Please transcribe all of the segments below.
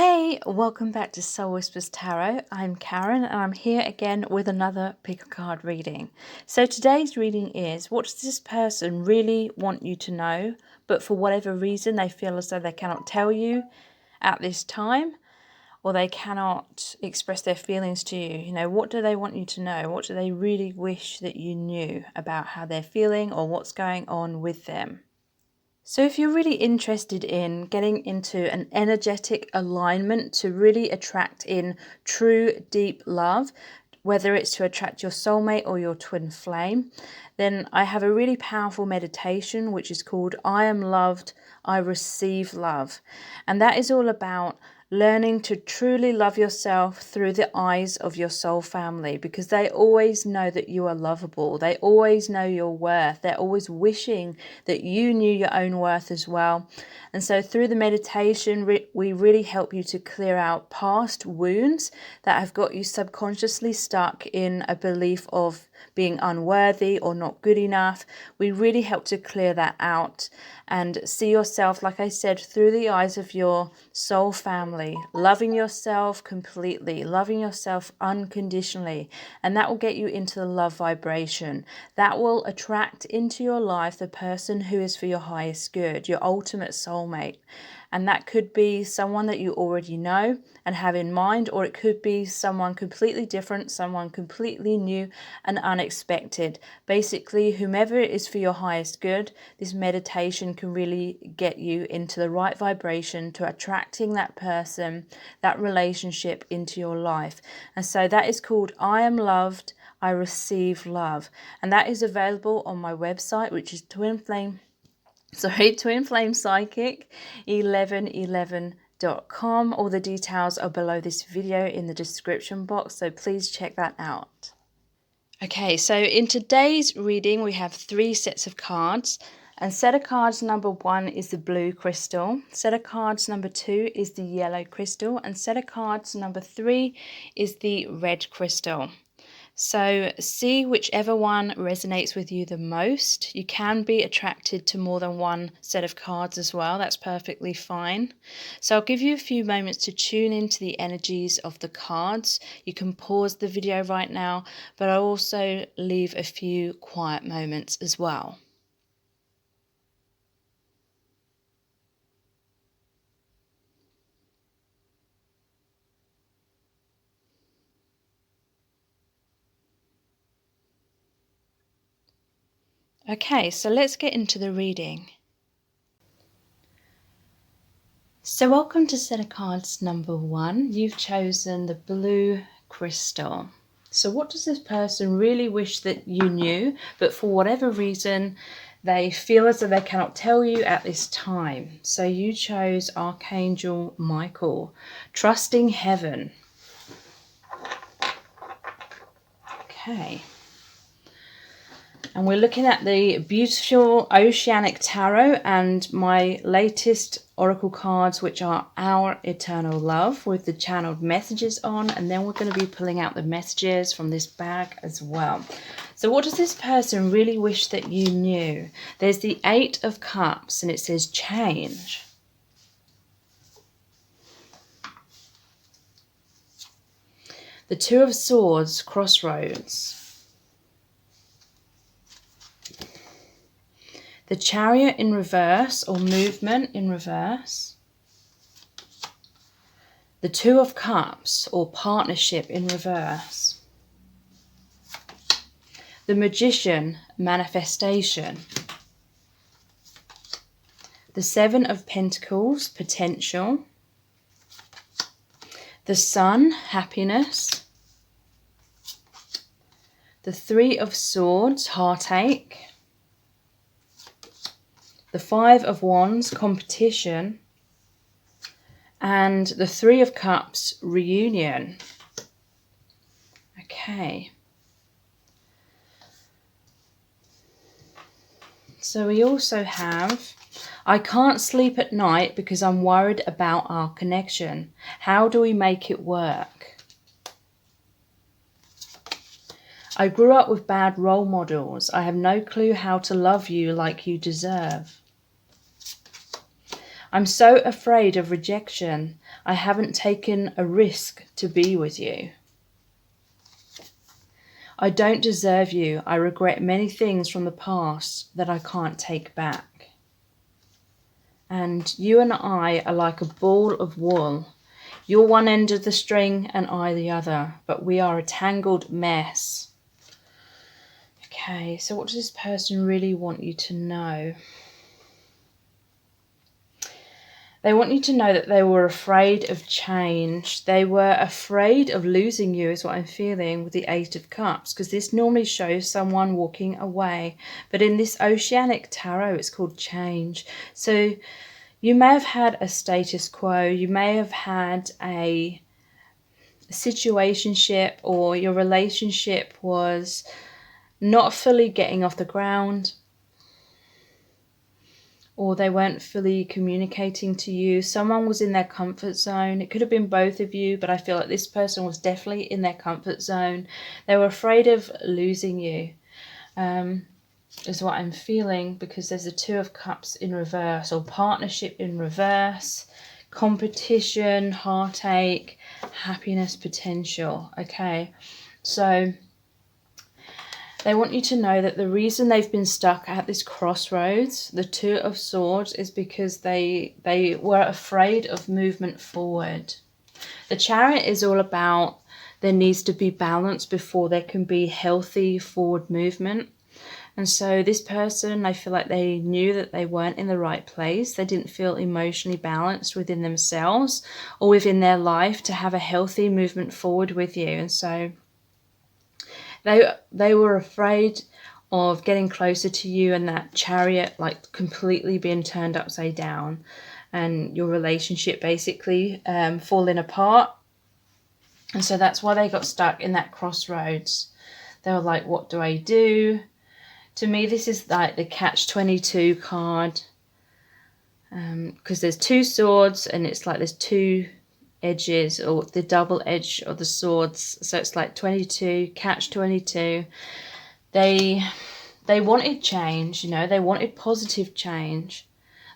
Hey, welcome back to Soul Whispers Tarot. I'm Karen and I'm here again with another pick a card reading. So today's reading is, what does this person really want you to know, but for whatever reason they feel as though they cannot tell you at this time, or they cannot express their feelings to you? You know, what do they want you to know? What do they really wish that you knew about how they're feeling or what's going on with them? So if you're really interested in getting into an energetic alignment to really attract in true deep love, whether it's to attract your soulmate or your twin flame, then I have a really powerful meditation which is called I Am Loved, I Receive Love. And that is all about learning to truly love yourself through the eyes of your soul family, because they always know that you are lovable. They always know your worth. They're always wishing that you knew your own worth as well. And so through the meditation, we really help you to clear out past wounds that have got you subconsciously stuck in a belief of being unworthy or not good enough. We really help to clear that out and see yourself, like I said, through the eyes of your soul family, loving yourself completely, loving yourself unconditionally. And that will get you into the love vibration. That will attract into your life the person who is for your highest good, your ultimate soulmate. And that could be someone that you already know and have in mind, or it could be someone completely different, someone completely new and unexpected. Basically, whomever it is for your highest good, this meditation can really get you into the right vibration to attracting that person, that relationship into your life. And so that is called I Am Loved, I Receive Love. And that is available on my website, which is Twin Flame Psychic 1111.com. All the details are below this video in the description box, so please check that out. Okay, so in today's reading we have 3 sets of cards, and set of cards number 1 is the blue crystal, set of cards number 2 is the yellow crystal, and set of cards number 3 is the red crystal. So see whichever one resonates with you the most. You can be attracted to more than one set of cards as well. That's perfectly fine. So I'll give you a few moments to tune into the energies of the cards. You can pause the video right now, but I'll also leave a few quiet moments as well. Okay, so let's get into the reading. So welcome to set of cards number 1. You've chosen the blue crystal. So what does this person really wish that you knew, but for whatever reason they feel as though they cannot tell you at this time? So you chose Archangel Michael, trusting heaven. Okay. And we're looking at the beautiful Oceanic Tarot and my latest oracle cards, which are Our Eternal Love, with the channeled messages on. And then we're going to be pulling out the messages from this bag as well. So what does this person really wish that you knew? There's the 8 of Cups and it says change. The 2 of Swords, crossroads. The Chariot in reverse, or movement in reverse. The 2 of Cups, or partnership in reverse. The Magician, manifestation. The 7 of Pentacles, potential. The Sun, happiness. The 3 of Swords, heartache. The 5 of Wands, competition, and the 3 of Cups, reunion. Okay. So we also have, I can't sleep at night because I'm worried about our connection. How do we make it work? I grew up with bad role models. I have no clue how to love you like you deserve. I'm so afraid of rejection. I haven't taken a risk to be with you. I don't deserve you. I regret many things from the past that I can't take back. And you and I are like a ball of wool. You're one end of the string and I the other, but we are a tangled mess. Okay, so what does this person really want you to know? They want you to know that they were afraid of change. They were afraid of losing you, is what I'm feeling with the Eight of Cups, because this normally shows someone walking away. But in this Oceanic Tarot, it's called change. So you may have had a status quo. You may have had a situationship, or your relationship was not fully getting off the ground, or they weren't fully communicating to you. Someone was in their comfort zone. It could have been both of you, but I feel like this person was definitely in their comfort zone. They were afraid of losing you, is what I'm feeling, because there's a Two of Cups in reverse, or partnership in reverse, competition, heartache, happiness potential. Okay, so they want you to know that the reason they've been stuck at this crossroads, the Two of Swords, is because they were afraid of movement forward. The Chariot is all about there needs to be balance before there can be healthy forward movement. And so this person, I feel like they knew that they weren't in the right place. They didn't feel emotionally balanced within themselves or within their life to have a healthy movement forward with you. And so they were afraid of getting closer to you and that Chariot like completely being turned upside down and your relationship basically falling apart. And so that's why they got stuck in that crossroads. They were like, what do I do? To me, this is like the catch-22 card, because there's two swords and it's like there's two edges, or the double edge of the swords. So it's like 22, catch-22. They wanted change, you know, they wanted positive change.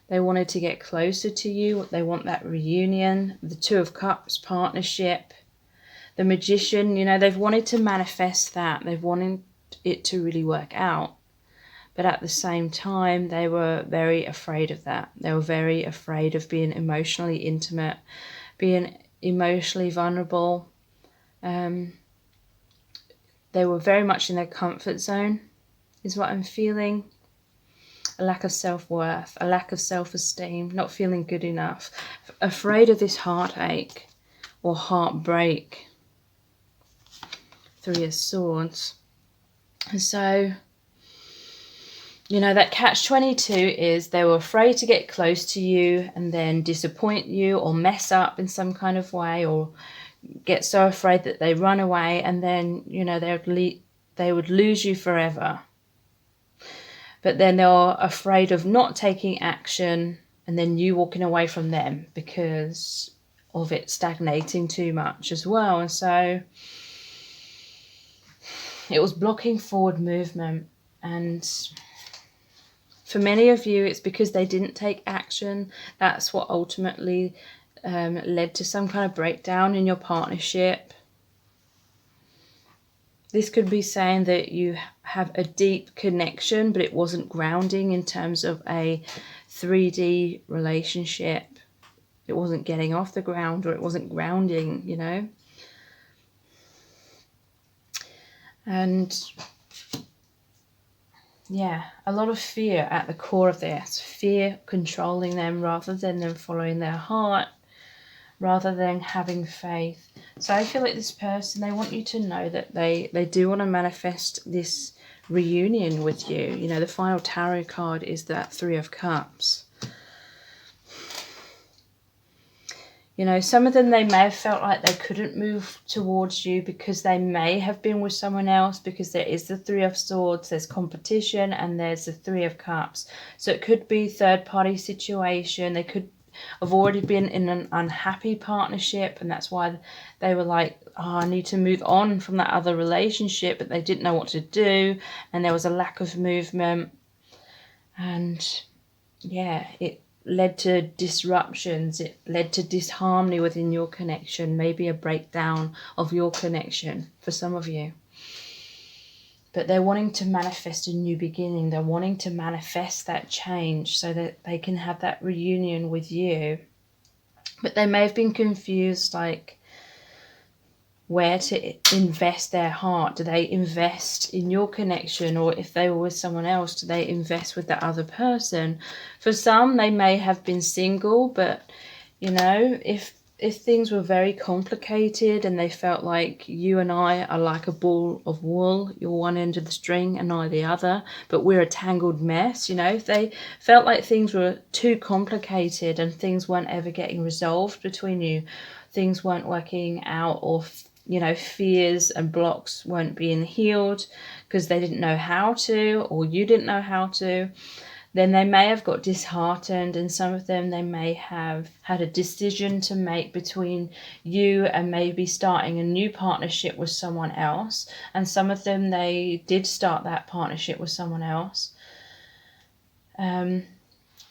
They wanted to get closer to you. They want that reunion, the Two of Cups partnership, the Magician, you know, they've wanted to manifest that. They've wanted it to really work out. But at the same time, they were very afraid of that. They were very afraid of being emotionally intimate, being emotionally vulnerable. They were very much in their comfort zone, is what I'm feeling. A lack of self-worth, a lack of self-esteem, not feeling good enough, afraid of this heartache or heartbreak. Three of Swords. And so, you know, that catch-22 is they were afraid to get close to you and then disappoint you or mess up in some kind of way, or get so afraid that they run away, and then, you know, they would lose you forever. But then they're afraid of not taking action and then you walking away from them because of it stagnating too much as well. And so it was blocking forward movement. And for many of you, it's because they didn't take action. That's what ultimately led to some kind of breakdown in your partnership. This could be saying that you have a deep connection, but it wasn't grounding in terms of a 3D relationship. It wasn't getting off the ground, or it wasn't grounding, you know. And yeah, a lot of fear at the core of this. Fear controlling them rather than them following their heart, rather than having faith. So I feel like this person, they want you to know that they do want to manifest this reunion with you. You know, the final tarot card is that Three of Cups. You know, some of them, they may have felt like they couldn't move towards you because they may have been with someone else, because there is the Three of Swords, there's competition, and there's the Three of Cups. So it could be third-party situation. They could have already been in an unhappy partnership, and that's why they were like, oh, I need to move on from that other relationship, but they didn't know what to do, and there was a lack of movement. And yeah, led to disruptions. It led to disharmony within your connection, maybe a breakdown of your connection for some of you. But they're wanting to manifest a new beginning. They're wanting to manifest that change so that they can have that reunion with you. But they may have been confused, like, where to invest their heart. Do they invest in your connection, or if they were with someone else, do they invest with the other person? For some, they may have been single, but you know, if things were very complicated and they felt like you and I are like a ball of wool, you're one end of the string and I the other, but we're a tangled mess, you know, if they felt like things were too complicated and things weren't ever getting resolved between you, things weren't working out, or you know, fears and blocks weren't being healed because they didn't know how to, or you didn't know how to, then they may have got disheartened, and some of them, they may have had a decision to make between you and maybe starting a new partnership with someone else. And some of them, they did start that partnership with someone else.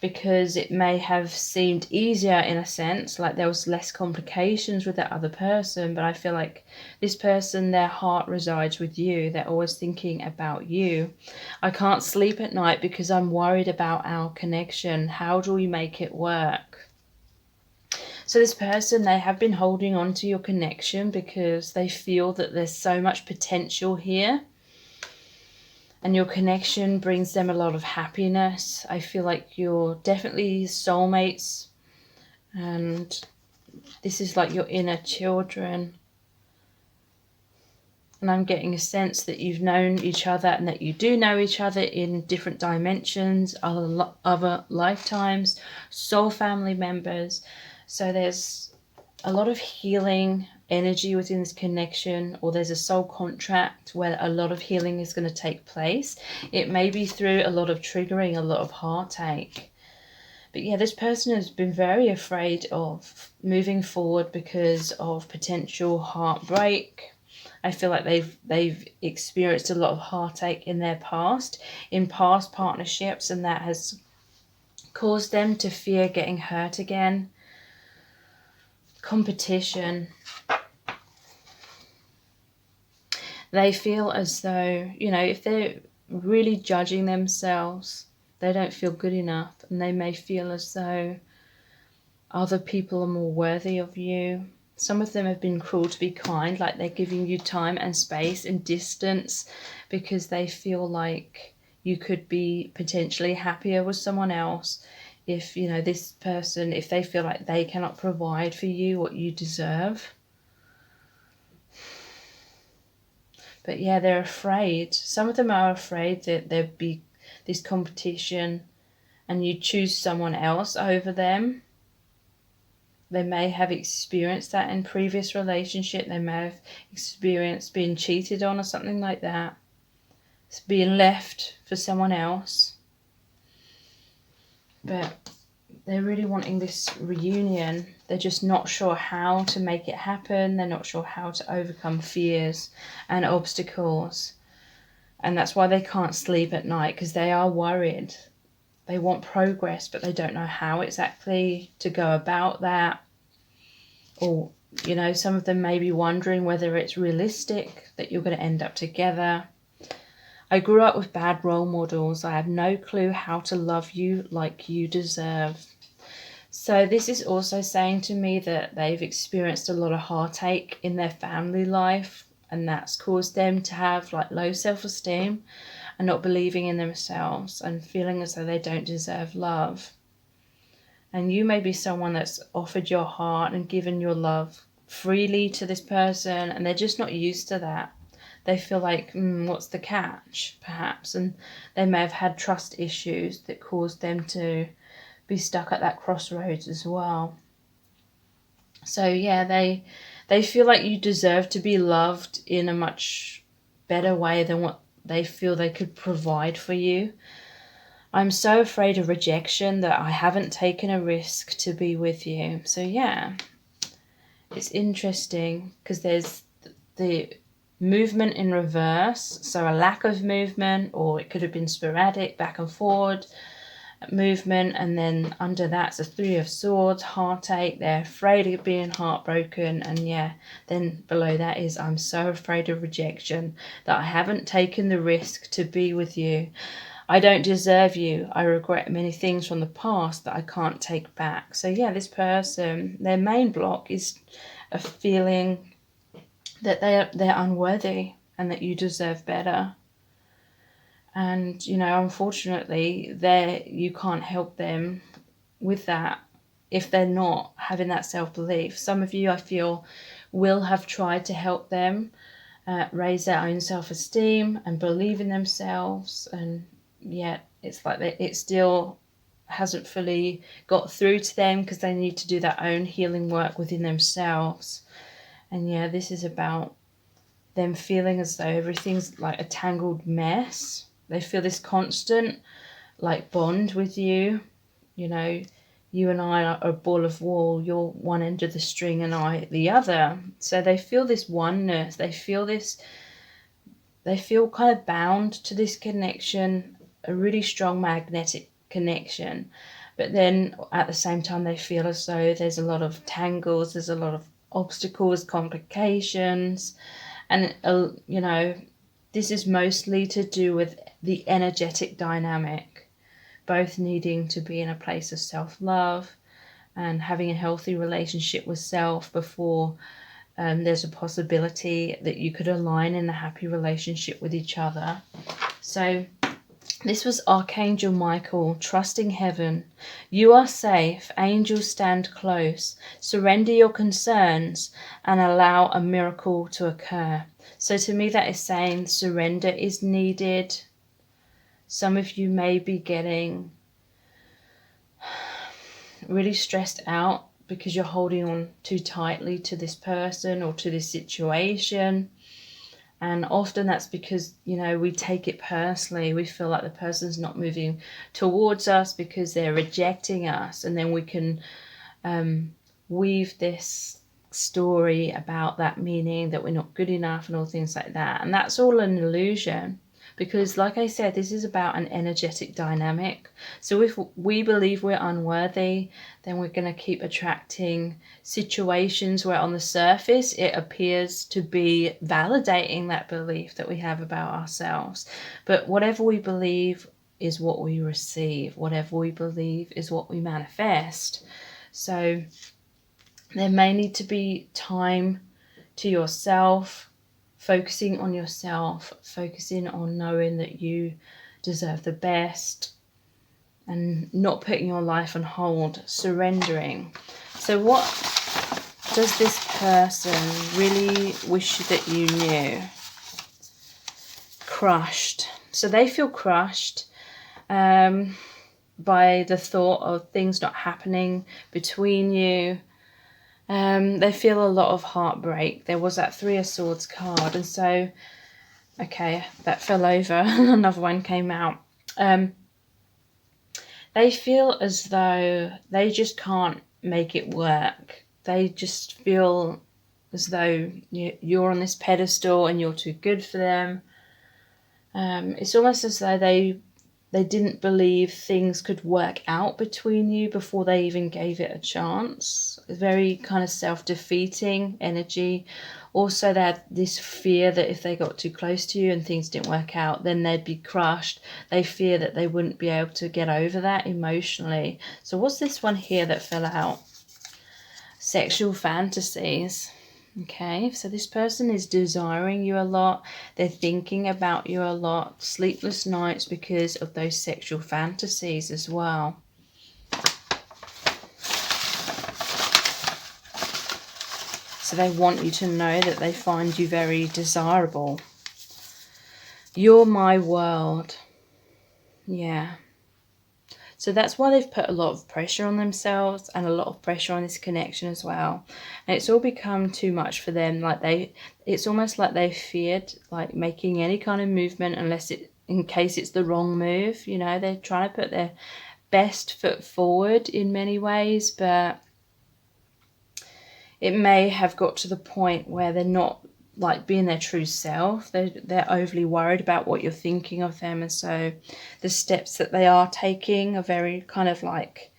Because it may have seemed easier in a sense, like there was less complications with that other person. But I feel like this person, their heart resides with you. They're always thinking about you. I can't sleep at night because I'm worried about our connection. How do we make it work? So this person, they have been holding on to your connection because they feel that there's so much potential here. And your connection brings them a lot of happiness. I feel like you're definitely soulmates. And this is like your inner children. And I'm getting a sense that you've known each other and that you do know each other in different dimensions, other lifetimes, soul family members. So there's a lot of healing energy within this connection, or there's a soul contract where a lot of healing is going to take place. It may be through a lot of triggering, a lot of heartache. But yeah, this person has been very afraid of moving forward because of potential heartbreak. I feel like they've experienced a lot of heartache in their past, in past partnerships, and that has caused them to fear getting hurt again. Competition. They feel as though, you know, if they're really judging themselves, they don't feel good enough, and they may feel as though other people are more worthy of you. Some of them have been cruel to be kind, like they're giving you time and space and distance because they feel like you could be potentially happier with someone else if, you know, this person, if they feel like they cannot provide for you what you deserve. But yeah, they're afraid. Some of them are afraid that there'd be this competition and you choose someone else over them. They may have experienced that in previous relationship. They may have experienced being cheated on or something like that. It's being left for someone else. But they're really wanting this reunion. They're just not sure how to make it happen. They're not sure how to overcome fears and obstacles. And that's why they can't sleep at night, because they are worried. They want progress, but they don't know how exactly to go about that. Or, you know, some of them may be wondering whether it's realistic that you're going to end up together. I grew up with bad role models. I have no clue how to love you like you deserve. So this is also saying to me that they've experienced a lot of heartache in their family life, and that's caused them to have like low self-esteem and not believing in themselves and feeling as though they don't deserve love. And you may be someone that's offered your heart and given your love freely to this person, and they're just not used to that. They feel like, what's the catch, perhaps? And they may have had trust issues that caused them to be stuck at that crossroads as well. So yeah, they feel like you deserve to be loved in a much better way than what they feel they could provide for you. I'm so afraid of rejection that I haven't taken a risk to be with you. So yeah, it's interesting because there's the movement in reverse, so a lack of movement, or it could have been sporadic, back and forward. movement, and then under that's a Three of Swords, heartache. They're afraid of being heartbroken, and yeah, then below that is I'm so afraid of rejection that I haven't taken the risk to be with you. I don't deserve you. I regret many things from the past that I can't take back. So yeah, this person, their main block is a feeling that they're unworthy and that you deserve better. And, you know, unfortunately, you can't help them with that if they're not having that self-belief. Some of you, I feel, will have tried to help them raise their own self-esteem and believe in themselves, and yet it's like it still hasn't fully got through to them because they need to do their own healing work within themselves. And yeah, this is about them feeling as though everything's like a tangled mess. They feel this constant like bond with you. You know, you and I are a ball of wool. You're one end of the string and I the other. So they feel this oneness. They feel kind of bound to this connection, a really strong magnetic connection. But then at the same time, they feel as though there's a lot of tangles, there's a lot of obstacles, complications. And, you know, this is mostly to do with the energetic dynamic, both needing to be in a place of self-love and having a healthy relationship with self before there's a possibility that you could align in a happy relationship with each other. So this was Archangel Michael, trusting heaven. You are safe. Angels stand close. Surrender your concerns and allow a miracle to occur. So to me, that is saying surrender is needed. Some of you may be getting really stressed out because you're holding on too tightly to this person or to this situation. And often that's because, you know, we take it personally. We feel like the person's not moving towards us because they're rejecting us. And then we can weave this story about that meaning that we're not good enough and all things like that. And that's all an illusion. Because like I said, this is about an energetic dynamic. So if we believe we're unworthy, then we're going to keep attracting situations where on the surface it appears to be validating that belief that we have about ourselves. But whatever we believe is what we receive. Whatever we believe is what we manifest. So there may need to be time to yourself, focusing on yourself, focusing on knowing that you deserve the best and not putting your life on hold, surrendering. So what does this person really wish that you knew? Crushed. So they feel crushed by the thought of things not happening between you. They feel a lot of heartbreak. There was that Three of Swords card, and so, okay, that fell over. Another one came out. They feel as though they just can't make it work. They just feel as though you're on this pedestal and you're too good for them. It's almost as though they didn't believe things could work out between you before they even gave it a chance. Very kind of self-defeating energy. Also, they had this fear that if they got too close to you and things didn't work out, then they'd be crushed. They fear that they wouldn't be able to get over that emotionally. So what's this one here that fell out? Sexual fantasies. Okay, so this person is desiring you a lot. They're thinking about you a lot. Sleepless nights because of those sexual fantasies as well. So they want you to know that they find you very desirable. You're my world. Yeah. So that's why they've put a lot of pressure on themselves and a lot of pressure on this connection as well. And it's all become too much for them. Like it's almost like they feared like making any kind of movement in case it's the wrong move. You know, they're trying to put their best foot forward in many ways, but it may have got to the point where they're not like being their true self. They're overly worried about what you're thinking of them, and so the steps that they are taking are very kind of like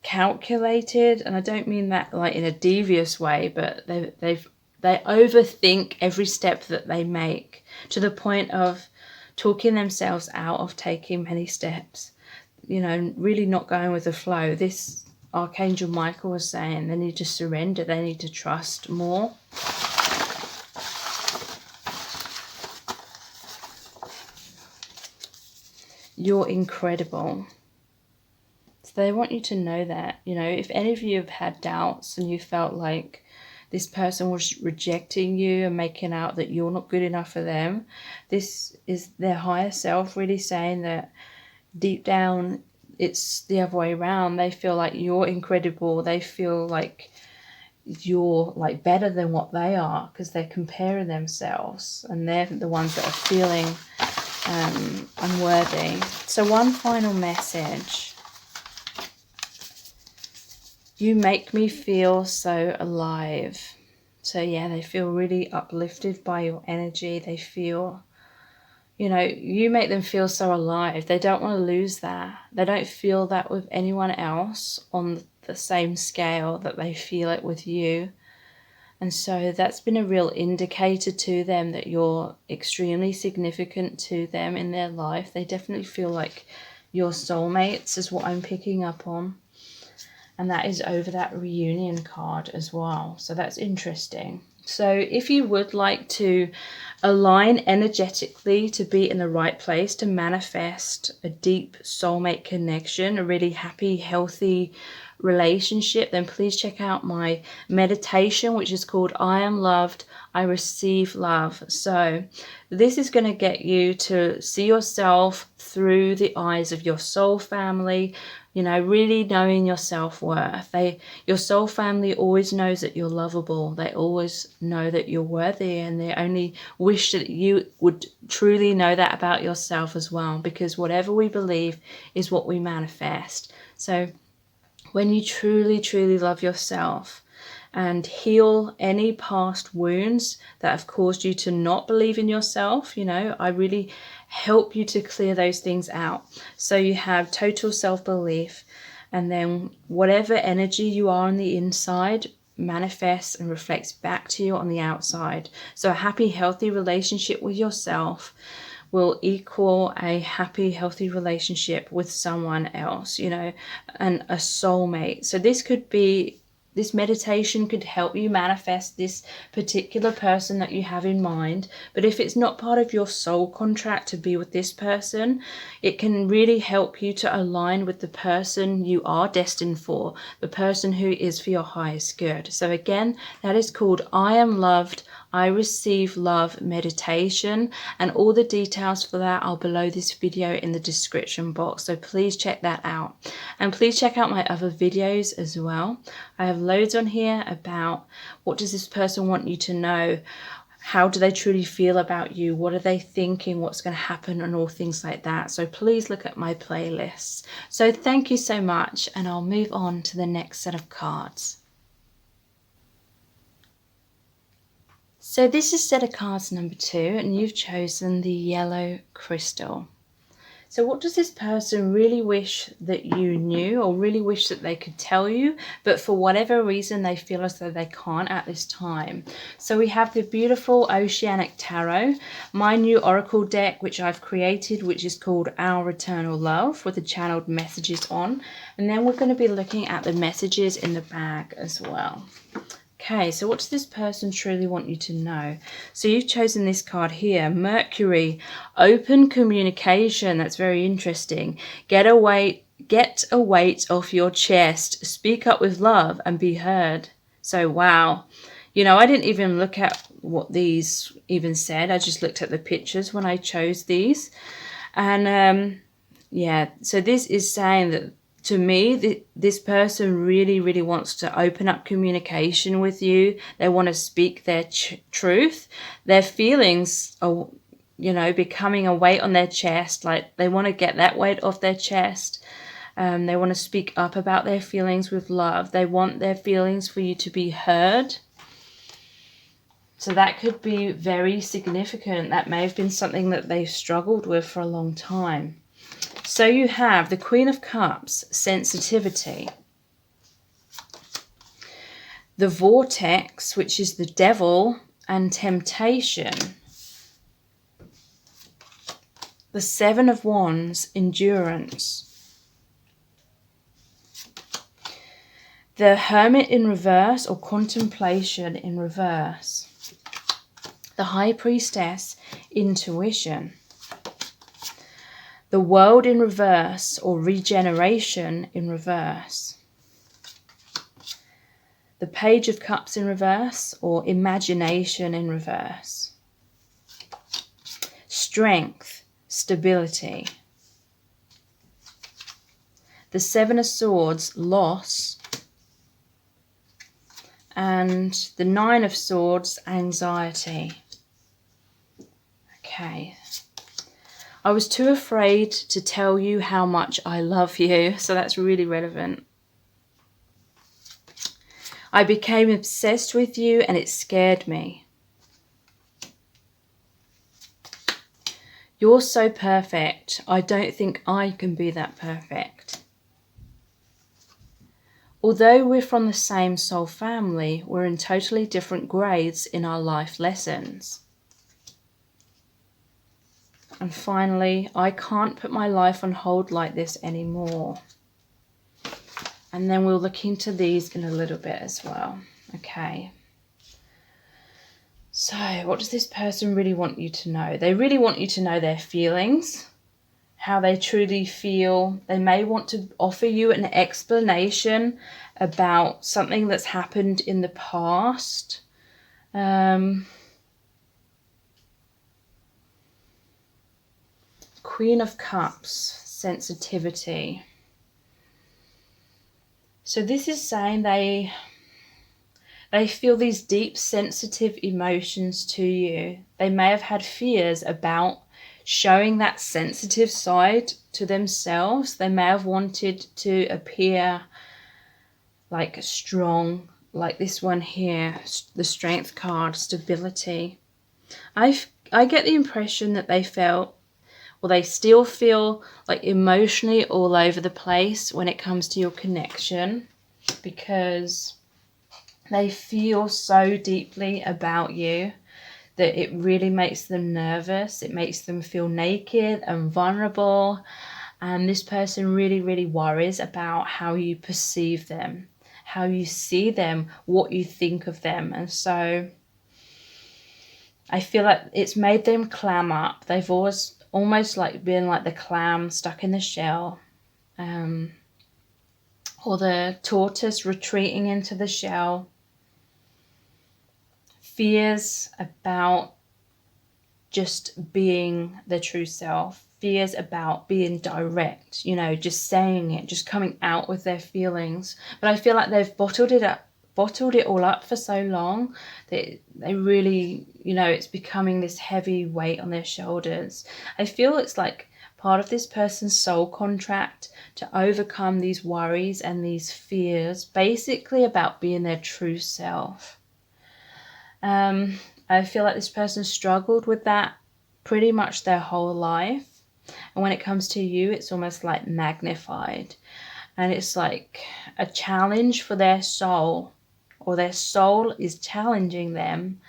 calculated. And I don't mean that like in a devious way, but they overthink every step that they make to the point of talking themselves out of taking many steps, you know, really not going with the flow. This Archangel Michael was saying they need to surrender, they need to trust more. You're incredible. So they want you to know that, you know, if any of you have had doubts and you felt like this person was rejecting you and making out that you're not good enough for them, this is their higher self really saying that deep down it's the other way around. They feel like you're incredible. They feel like you're like better than what they are because they're comparing themselves, and they're the ones that are feeling unworthy. So one final message. You make me feel so alive. So yeah, they feel really uplifted by your energy. They feel, you know, you make them feel so alive. They don't want to lose that. They don't feel that with anyone else on the same scale that they feel it with you. And so that's been a real indicator to them that you're extremely significant to them in their life. They definitely feel like your soulmates is what I'm picking up on. And that is over that reunion card as well. So that's interesting. So if you would like to align energetically to be in the right place to manifest a deep soulmate connection, a really happy, healthy relationship, then please check out my meditation, which is called I Am Loved, I Receive Love. So this is going to get you to see yourself through the eyes of your soul family, you know, really knowing your self-worth. Your soul family always knows that you're lovable. They always know that you're worthy, and they only wish that you would truly know that about yourself as well, because whatever we believe is what we manifest. So when you truly, truly love yourself and heal any past wounds that have caused you to not believe in yourself, you know, I really help you to clear those things out. So you have total self-belief, and then whatever energy you are on the inside manifests and reflects back to you on the outside. So a happy, healthy relationship with yourself will equal a happy, healthy relationship with someone else, you know, and a soulmate. So this meditation could help you manifest this particular person that you have in mind. But if it's not part of your soul contract to be with this person, it can really help you to align with the person you are destined for, the person who is for your highest good. So again, that is called I Am Loved, I Receive Love meditation, and all the details for that are below this video in the description box, so please check that out. And please check out my other videos as well. I have loads on here about what does this person want you to know, how do they truly feel about you, what are they thinking, what's going to happen, and all things like that. So please look at my playlists. So thank you so much, and I'll move on to the next set of cards. So this is set of cards number 2, and you've chosen the yellow crystal. So what does this person really wish that you knew, or really wish that they could tell you, but for whatever reason they feel as though they can't at this time? So we have the beautiful Oceanic Tarot, my new oracle deck which I've created, which is called Our Eternal Love, with the channeled messages on. And then we're going to be looking at the messages in the bag as well. Okay, so what does this person truly want you to know? So you've chosen this card here, Mercury, open communication. That's very interesting. Get a weight off your chest. Speak up with love and be heard. So wow. You know, I didn't even look at what these even said. I just looked at the pictures when I chose these. And yeah, so this is saying that to me, this person really, really wants to open up communication with you. They want to speak their truth. Their feelings are, you know, becoming a weight on their chest. Like they want to get that weight off their chest. They want to speak up about their feelings with love. They want their feelings for you to be heard. So that could be very significant. That may have been something that they've struggled with for a long time. So you have the Queen of Cups, sensitivity. The Vortex, which is the devil, and temptation. The Seven of Wands, endurance. The Hermit in reverse, or contemplation in reverse. The High Priestess, intuition. The World in reverse, or regeneration in reverse. The Page of Cups in reverse, or imagination in reverse. Strength, stability. The Seven of Swords, loss. And the Nine of Swords, anxiety. Okay. I was too afraid to tell you how much I love you, so that's really relevant. I became obsessed with you and it scared me. You're so perfect. I don't think I can be that perfect. Although we're from the same soul family, we're in totally different grades in our life lessons. And finally, I can't put my life on hold like this anymore. And then we'll look into these in a little bit as well. Okay. So what does this person really want you to know? They really want you to know their feelings, how they truly feel. They may want to offer you an explanation about something that's happened in the past. Queen of Cups, sensitivity. So this is saying they feel these deep sensitive emotions to you. They may have had fears about showing that sensitive side to themselves. They may have wanted to appear like strong, like this one here, the Strength card, stability. I get the impression that they felt, or they still feel, like emotionally all over the place when it comes to your connection, because they feel so deeply about you that it really makes them nervous. It makes them feel naked and vulnerable. And this person really, really worries about how you perceive them, how you see them, what you think of them. And so I feel like it's made them clam up. They've always almost like been like the clam stuck in the shell, or the tortoise retreating into the shell. Fears about just being the true self. Fears about being direct, you know, just saying it, just coming out with their feelings. But I feel like they've bottled it all up for so long that they really, you know, it's becoming this heavy weight on their shoulders. I feel it's like part of this person's soul contract to overcome these worries and these fears, basically about being their true self. I feel like this person struggled with that pretty much their whole life. And when it comes to you, it's almost like magnified. And it's like a challenge for their soul, or their soul is challenging them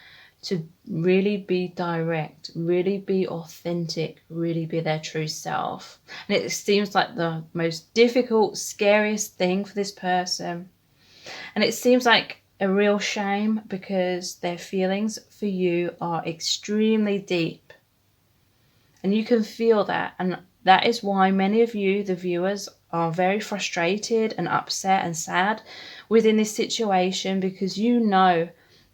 to really be direct, really be authentic, really be their true self. And it seems like the most difficult, scariest thing for this person. And it seems like a real shame, because their feelings for you are extremely deep. And you can feel that. And that is why many of you, the viewers, are very frustrated and upset and sad within this situation, because you know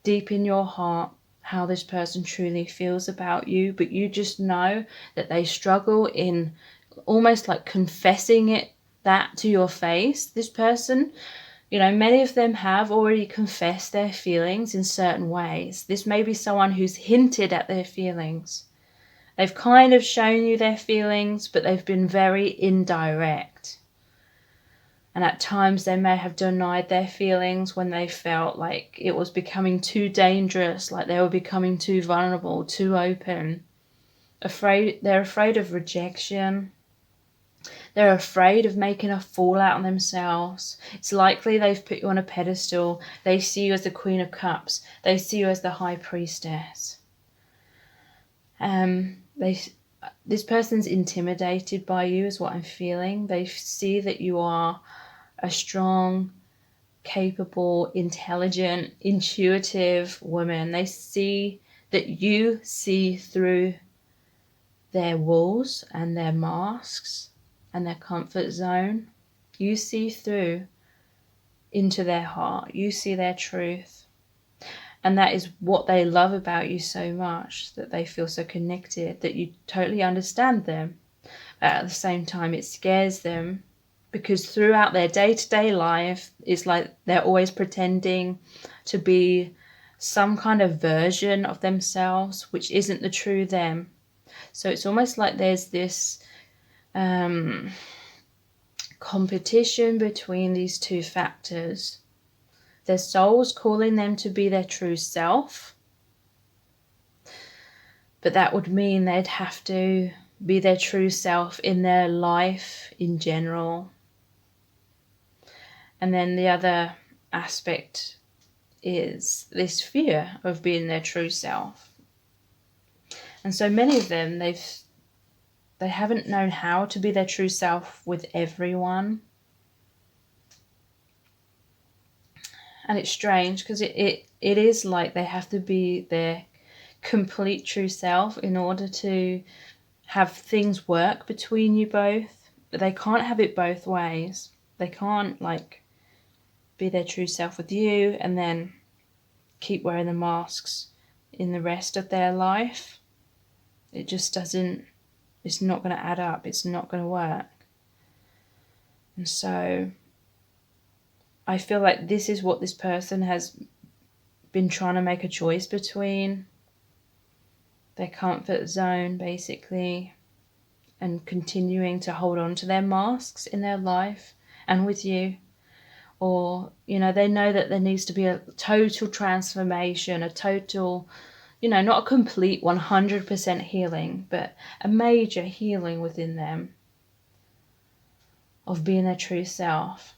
deep in your heart how this person truly feels about you, but you just know that they struggle in almost like confessing that to your face. This person, you know, many of them have already confessed their feelings in certain ways. This may be someone who's hinted at their feelings. They've kind of shown you their feelings, but they've been very indirect. And at times they may have denied their feelings when they felt like it was becoming too dangerous, like they were becoming too vulnerable, too open. They're afraid of rejection. They're afraid of making a fool out of themselves. It's likely they've put you on a pedestal. They see you as the Queen of Cups. They see you as the High Priestess. This person's intimidated by you is what I'm feeling. They see that you are a strong, capable, intelligent, intuitive woman. They see that you see through their walls and their masks and their comfort zone. You see through into their heart. You see their truth. And that is what they love about you so much, that they feel so connected, that you totally understand them. But at the same time, it scares them, because throughout their day-to-day life, it's like they're always pretending to be some kind of version of themselves, which isn't the true them. So it's almost like there's this competition between these two factors. Their soul's calling them to be their true self, but that would mean they'd have to be their true self in their life in general. And then the other aspect is this fear of being their true self. And so many of them, they haven't known how to be their true self with everyone. And it's strange, because it is like they have to be their complete true self in order to have things work between you both. But they can't have it both ways. They can't be their true self with you and then keep wearing the masks in the rest of their life. It just doesn't, it's not going to add up. It's not going to work. And so I feel like this is what this person has been trying to make a choice between: their comfort zone, basically, and continuing to hold on to their masks in their life and with you. Or, they know that there needs to be a total transformation, a total, not a complete 100% healing, but a major healing within them of being their true self.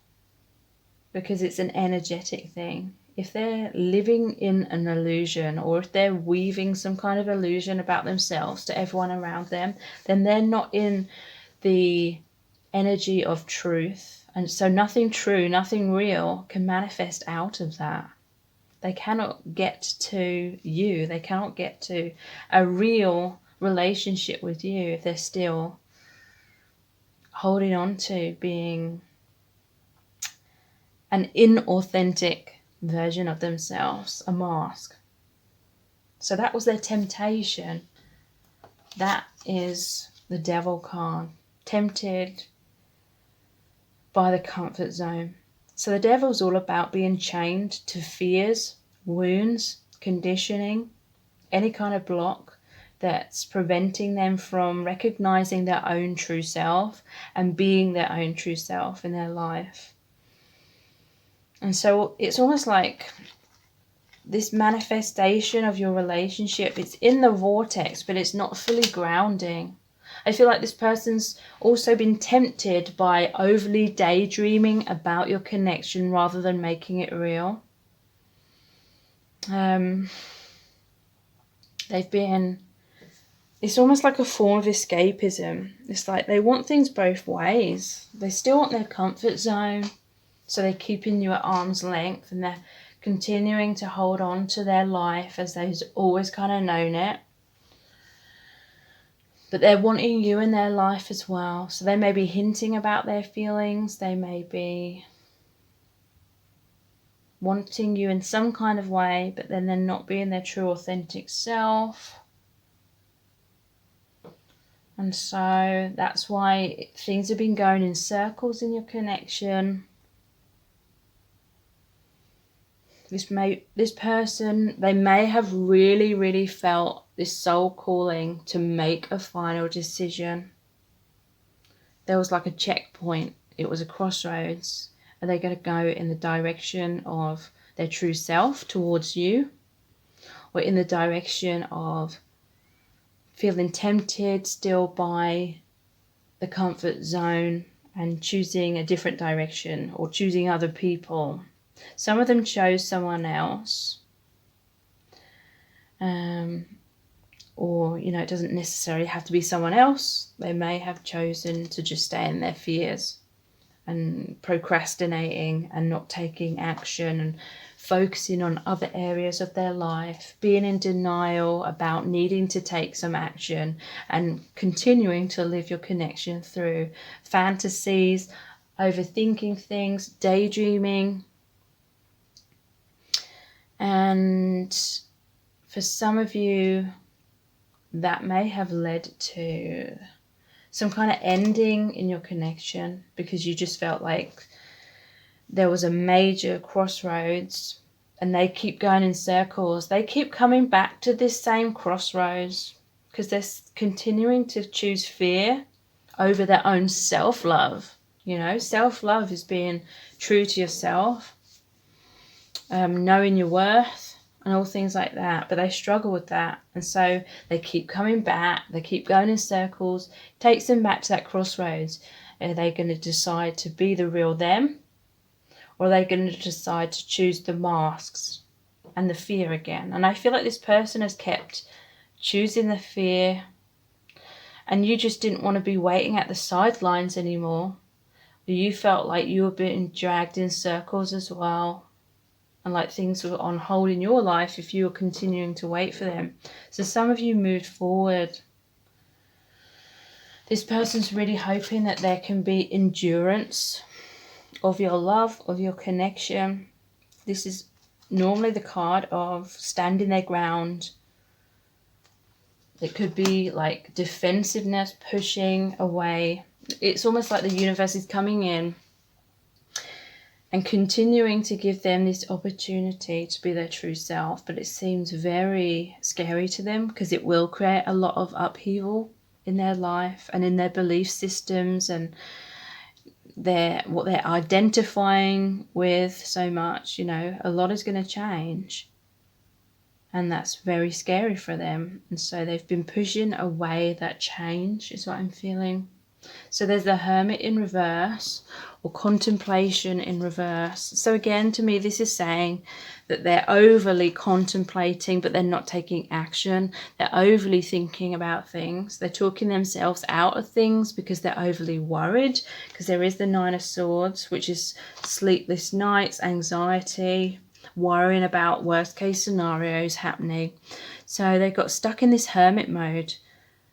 Because it's an energetic thing. If they're living in an illusion, or if they're weaving some kind of illusion about themselves to everyone around them, then they're not in the energy of truth. And so nothing true, nothing real can manifest out of that. They cannot get to you. They cannot get to a real relationship with you if they're still holding on to being an inauthentic version of themselves, a mask. So that was their temptation. That is the devil card. Tempted by the comfort zone. So the devil's all about being chained to fears, wounds, conditioning, any kind of block that's preventing them from recognizing their own true self and being their own true self in their life. And so it's almost like this manifestation of your relationship, it's in the vortex, but it's not fully grounding. I feel like this person's also been tempted by overly daydreaming about your connection rather than making it real. It's almost like a form of escapism. It's like they want things both ways. They still want their comfort zone, so they're keeping you at arm's length and they're continuing to hold on to their life as they've always kind of known it. But they're wanting you in their life as well. So they may be hinting about their feelings. They may be wanting you in some kind of way, but then they're not being their true authentic self. And so that's why things have been going in circles in your connection. This person, they may have really, really felt this soul calling to make a final decision. There was like a checkpoint it was a crossroads. Are they going to go in the direction of their true self towards you, or in the direction of feeling tempted still by the comfort zone and choosing a different direction or choosing other people? Some of them chose someone else. Or, it doesn't necessarily have to be someone else. They may have chosen to just stay in their fears and procrastinating and not taking action and focusing on other areas of their life, being in denial about needing to take some action and continuing to live your connection through fantasies, overthinking things, daydreaming. And for some of you, that may have led to some kind of ending in your connection because you just felt like there was a major crossroads and they keep going in circles. They keep coming back to this same crossroads because they're continuing to choose fear over their own self-love. Self-love is being true to yourself, knowing your worth, and all things like that, but they struggle with that, and so they keep coming back, they keep going in circles. It takes them back to that crossroads. Are they going to decide to be the real them, or are they going to decide to choose the masks and the fear again? And I feel like this person has kept choosing the fear, and you just didn't want to be waiting at the sidelines anymore. You felt like you were being dragged in circles as well, and like things were on hold in your life if you were continuing to wait for them. So some of you moved forward. This person's really hoping that there can be endurance of your love, of your connection. This is normally the card of standing their ground. It could be like defensiveness, pushing away. It's almost like the universe is coming in and continuing to give them this opportunity to be their true self. But it seems very scary to them because it will create a lot of upheaval in their life and in their belief systems and what they're identifying with so much. A lot is going to change, and that's very scary for them. And so they've been pushing away that change, is what I'm feeling. So there's the Hermit in reverse, or contemplation in reverse. So again, to me, this is saying that they're overly contemplating, but they're not taking action. They're overly thinking about things. They're talking themselves out of things because they're overly worried, because there is the Nine of Swords, which is sleepless nights, anxiety, worrying about worst case scenarios happening. So they got stuck in this hermit mode.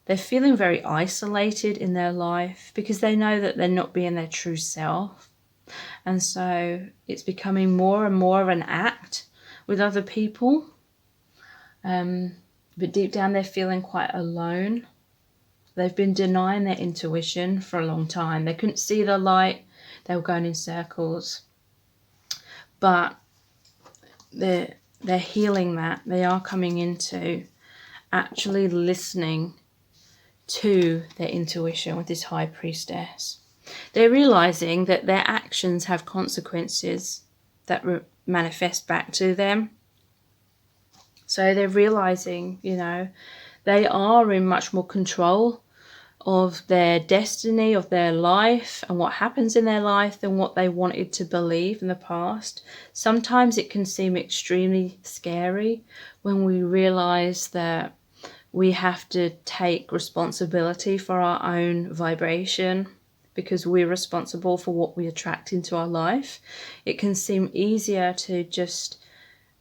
They're feeling very isolated in their life because they know that they're not being their true self. And so it's becoming more and more of an act with other people. But deep down they're feeling quite alone. They've been denying their intuition for a long time. They couldn't see the light. They were going in circles. But they're healing that. They are coming into actually listening to their intuition with this High Priestess. They're realizing that their actions have consequences that manifest back to them. So they're realizing, they are in much more control of their destiny, of their life, and what happens in their life than what they wanted to believe in the past. Sometimes it can seem extremely scary when we realize that we have to take responsibility for our own vibration because we're responsible for what we attract into our life. It can seem easier to just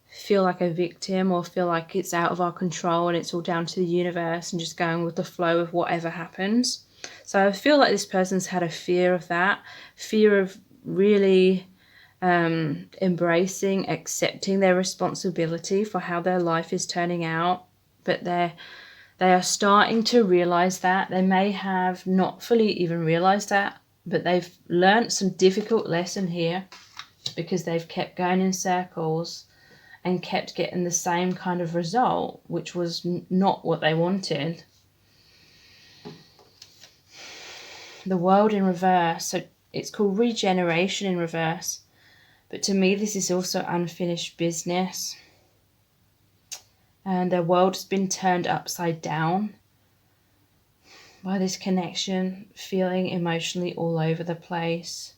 feel like a victim or feel like it's out of our control and it's all down to the universe and just going with the flow of whatever happens. So I feel like this person's had a fear of that, fear of really embracing, accepting their responsibility for how their life is turning out. But they are starting to realize that. They may have not fully even realized that, but they've learned some difficult lesson here because they've kept going in circles and kept getting the same kind of result, which was not what they wanted. The World in reverse. So it's called regeneration in reverse. But to me, this is also unfinished business. And their world has been turned upside down by this connection, feeling emotionally all over the place.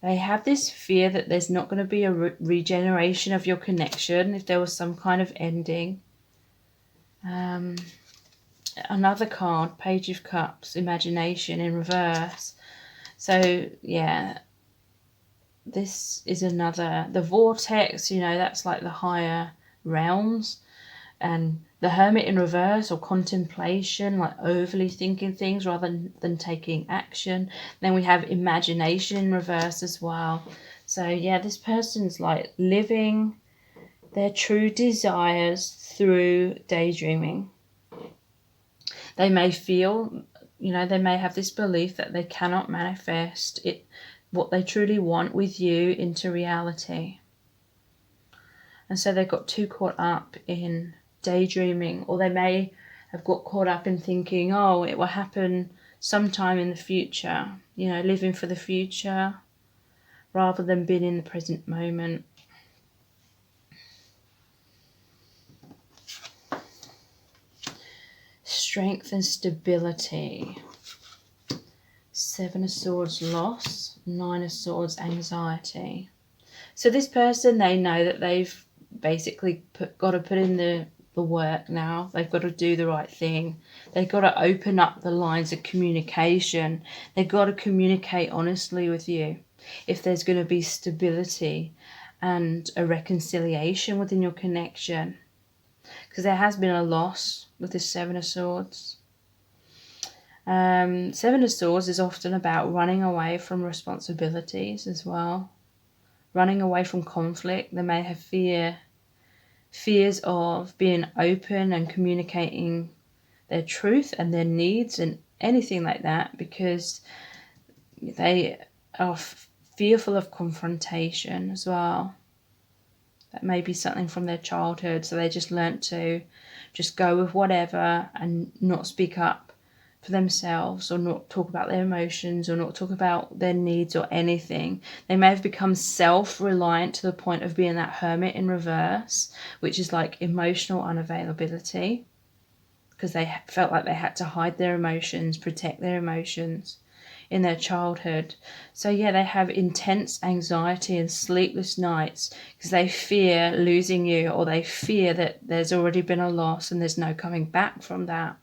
They have this fear that there's not going to be a regeneration of your connection if there was some kind of ending. Another card, Page of Cups, imagination in reverse. So, yeah, this is another, the vortex, that's like the higher realms. And the Hermit in reverse, or contemplation, like overly thinking things rather than taking action. Then we have imagination in reverse as well. So yeah, this person's like living their true desires through daydreaming. They may feel, they may have this belief that they cannot manifest what they truly want with you into reality. And so they got too caught up in daydreaming, or they may have got caught up in thinking, oh, it will happen sometime in the future, living for the future rather than being in the present moment. Strength and stability. Seven of Swords, loss. Nine of Swords, anxiety. So this person, they know that they've basically got to put in the work now. They've got to do the right thing. They've got to open up the lines of communication. They've got to communicate honestly with you if there's going to be stability and a reconciliation within your connection. Because there has been a loss with this Seven of Swords. Seven of Swords is often about running away from responsibilities as well. Running away from conflict. They may have fears of being open and communicating their truth and their needs and anything like that, because they are fearful of confrontation as well. That may be something from their childhood, so they just learnt to just go with whatever and not speak up for themselves, or not talk about their emotions, or not talk about their needs or anything. They may have become self-reliant to the point of being that Hermit in reverse, which is like emotional unavailability, because they felt like they had to hide their emotions, protect their emotions in their childhood. So yeah, they have intense anxiety and sleepless nights because they fear losing you, or they fear that there's already been a loss and there's no coming back from that.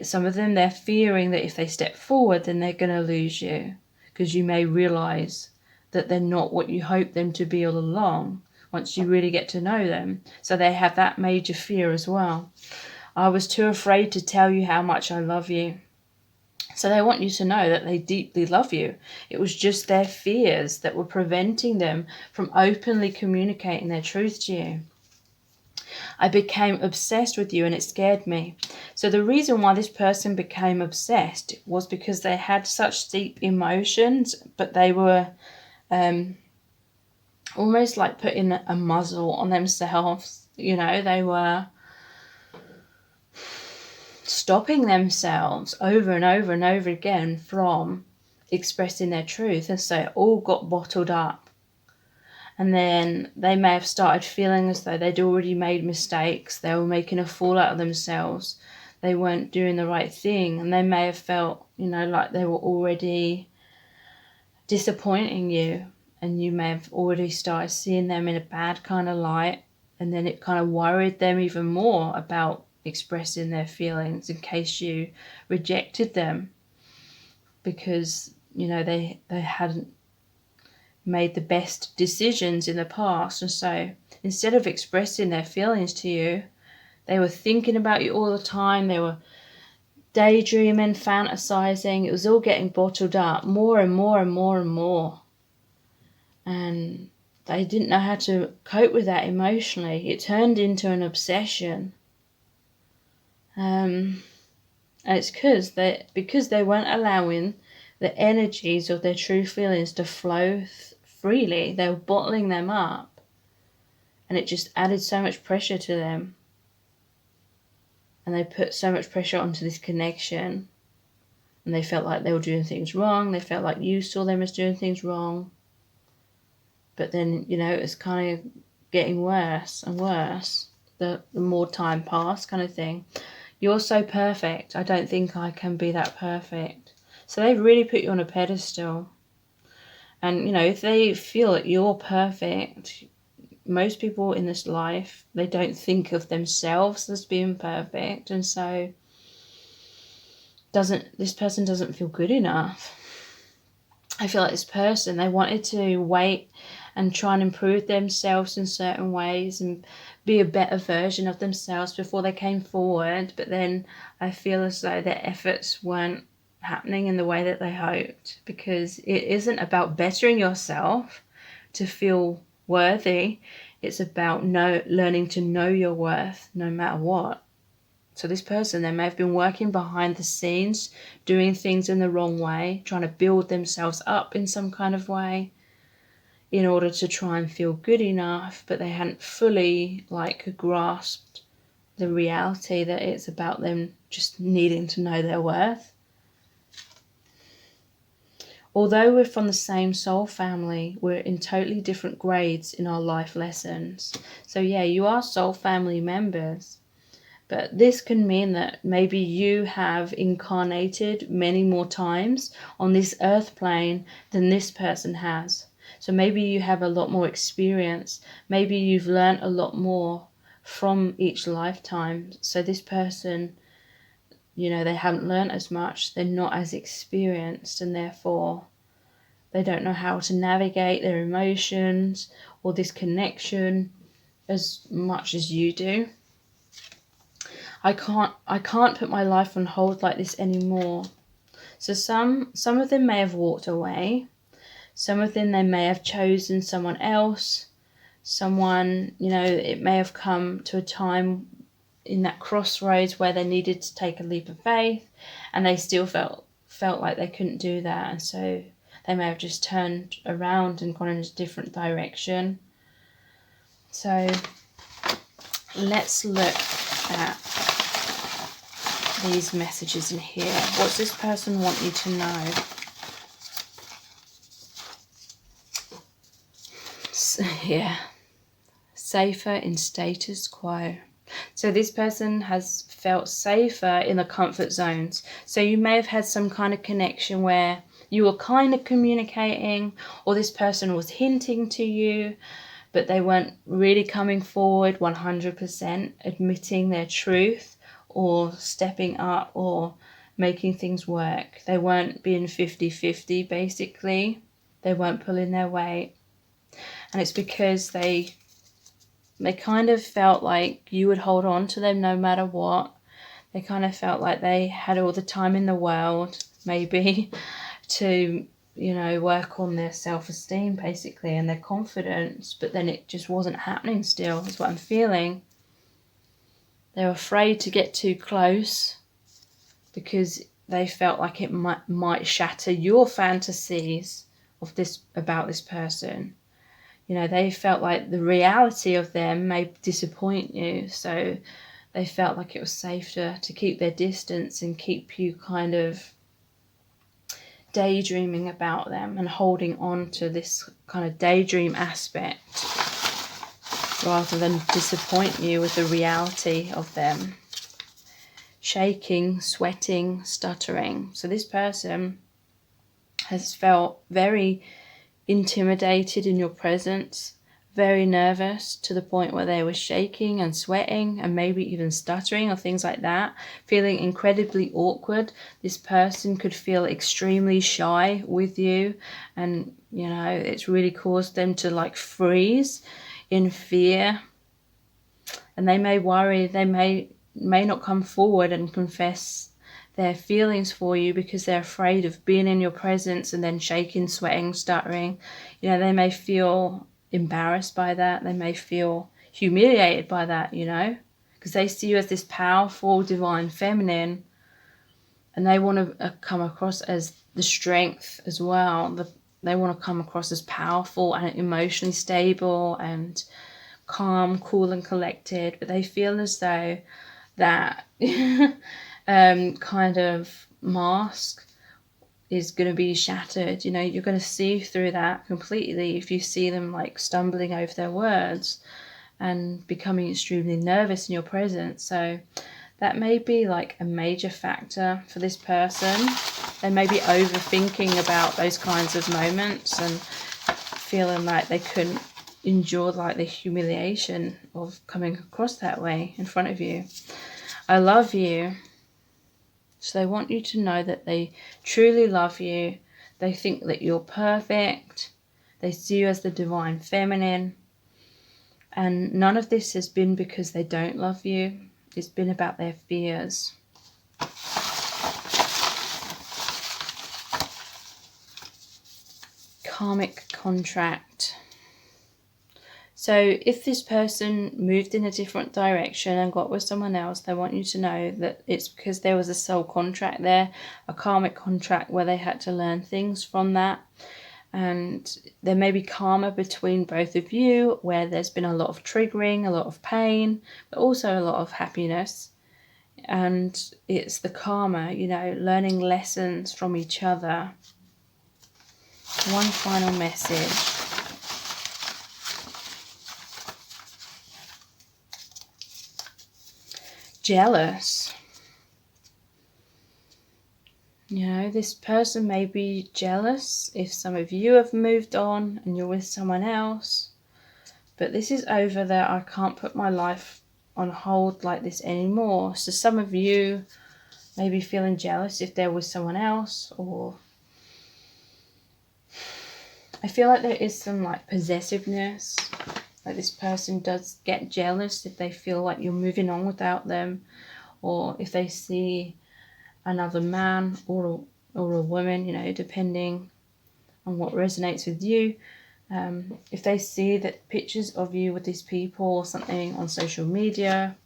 Some of them, they're fearing that if they step forward, then they're going to lose you, because you may realize that they're not what you hoped them to be all along once you really get to know them. So they have that major fear as well. I was too afraid to tell you how much I love you. So they want you to know that they deeply love you. It was just their fears that were preventing them from openly communicating their truth to you. I became obsessed with you and it scared me. So the reason why this person became obsessed was because they had such deep emotions, but they were almost like putting a muzzle on themselves. They were stopping themselves over and over and over again from expressing their truth. And so it all got bottled up. And then they may have started feeling as though they'd already made mistakes. They were making a fool out of themselves. They weren't doing the right thing. And they may have felt, like they were already disappointing you. And you may have already started seeing them in a bad kind of light. And then it kind of worried them even more about expressing their feelings in case you rejected them. Because, they hadn't made the best decisions in the past. And so instead of expressing their feelings to you, they were thinking about you all the time. They were daydreaming, fantasizing. It was all getting bottled up more and more and more and more. And they didn't know how to cope with that emotionally. It turned into an obsession. And it's because they weren't allowing the energies of their true feelings to flow freely. They were bottling them up, and it just added so much pressure to them. And they put so much pressure onto this connection. and they felt like they were doing things wrong. They felt like you saw them as doing things wrong. But then, it's kind of getting worse and worse the more time passed, kind of thing. You're so perfect. I don't think I can be that perfect. So they've really put you on a pedestal. And, if they feel that you're perfect, most people in this life, they don't think of themselves as being perfect. And so this person doesn't feel good enough. I feel like this person, they wanted to wait and try and improve themselves in certain ways and be a better version of themselves before they came forward. But then I feel as though their efforts weren't happening in the way that they hoped, because it isn't about bettering yourself to feel worthy. It's about learning to know your worth no matter what. So this person, they may have been working behind the scenes, doing things in the wrong way, trying to build themselves up in some kind of way in order to try and feel good enough, but they hadn't fully grasped the reality that it's about them just needing to know their worth. Although we're from the same soul family, we're in totally different grades in our life lessons. So yeah, you are soul family members. But this can mean that maybe you have incarnated many more times on this earth plane than this person has. So maybe you have a lot more experience. Maybe you've learned a lot more from each lifetime. So this person, they haven't learned as much. They're not as experienced, and therefore they don't know how to navigate their emotions or this connection as much as you do. I can't put my life on hold like this anymore. So some of them may have walked away. Some of them, they may have chosen someone else. Someone, it may have come to a time in that crossroads where they needed to take a leap of faith, and they still felt like they couldn't do that. And so they may have just turned around and gone in a different direction. So let's look at these messages in here. What does this person want you to know? So, yeah, safer in status quo. So this person has felt safer in the comfort zones. So you may have had some kind of connection where you were kind of communicating, or this person was hinting to you, but they weren't really coming forward 100%, admitting their truth or stepping up or making things work. They weren't being 50-50, basically. They weren't pulling their weight. And it's because they kind of felt like you would hold on to them no matter what. They kind of felt like they had all the time in the world, maybe, to, work on their self-esteem, basically, and their confidence. But then it just wasn't happening still, is what I'm feeling. They were afraid to get too close because they felt like it might shatter your fantasies about this person. They felt like the reality of them may disappoint you, so they felt like it was safer to keep their distance and keep you kind of daydreaming about them and holding on to this kind of daydream aspect rather than disappoint you with the reality of them. Shaking, sweating, stuttering. So this person has felt very intimidated in your presence, very nervous to the point where they were shaking and sweating and maybe even stuttering or things like that, feeling incredibly awkward. This person could feel extremely shy with you, and it's really caused them to freeze in fear, and they may worry. They may not come forward and confess their feelings for you because they're afraid of being in your presence and then shaking, sweating, stuttering. They may feel embarrassed by that. They may feel humiliated by that, because they see you as this powerful, divine feminine, and they want to come across as the strength as well. They want to come across as powerful and emotionally stable and calm, cool and collected, but they feel as though that kind of mask is going to be shattered. You know, you're going to see through that completely if you see them like stumbling over their words and becoming extremely nervous in your presence. So that may be like a major factor for this person. They may be overthinking about those kinds of moments and feeling like they couldn't endure like the humiliation of coming across that way in front of you. I love you. So they want you to know that they truly love you. They think that you're perfect. They see you as the divine feminine. And none of this has been because they don't love you. It's been about their fears. Karmic contract. So if this person moved in a different direction and got with someone else, they want you to know that it's because there was a soul contract there, a karmic contract where they had to learn things from that. And there may be karma between both of you where there's been a lot of triggering, a lot of pain, but also a lot of happiness. And it's the karma, you know, learning lessons from each other. One final message. Jealous. You know, this person may be jealous if some of you have moved on and you're with someone else. But this is over there. I can't put my life on hold like this anymore. So some of you may be feeling jealous if they're with someone else, or I feel like there is some like possessiveness. Like this person does get jealous if they feel like you're moving on without them, or if they see another man or a woman, you know, depending on what resonates with you. If they see that pictures of you with these people or something on social media.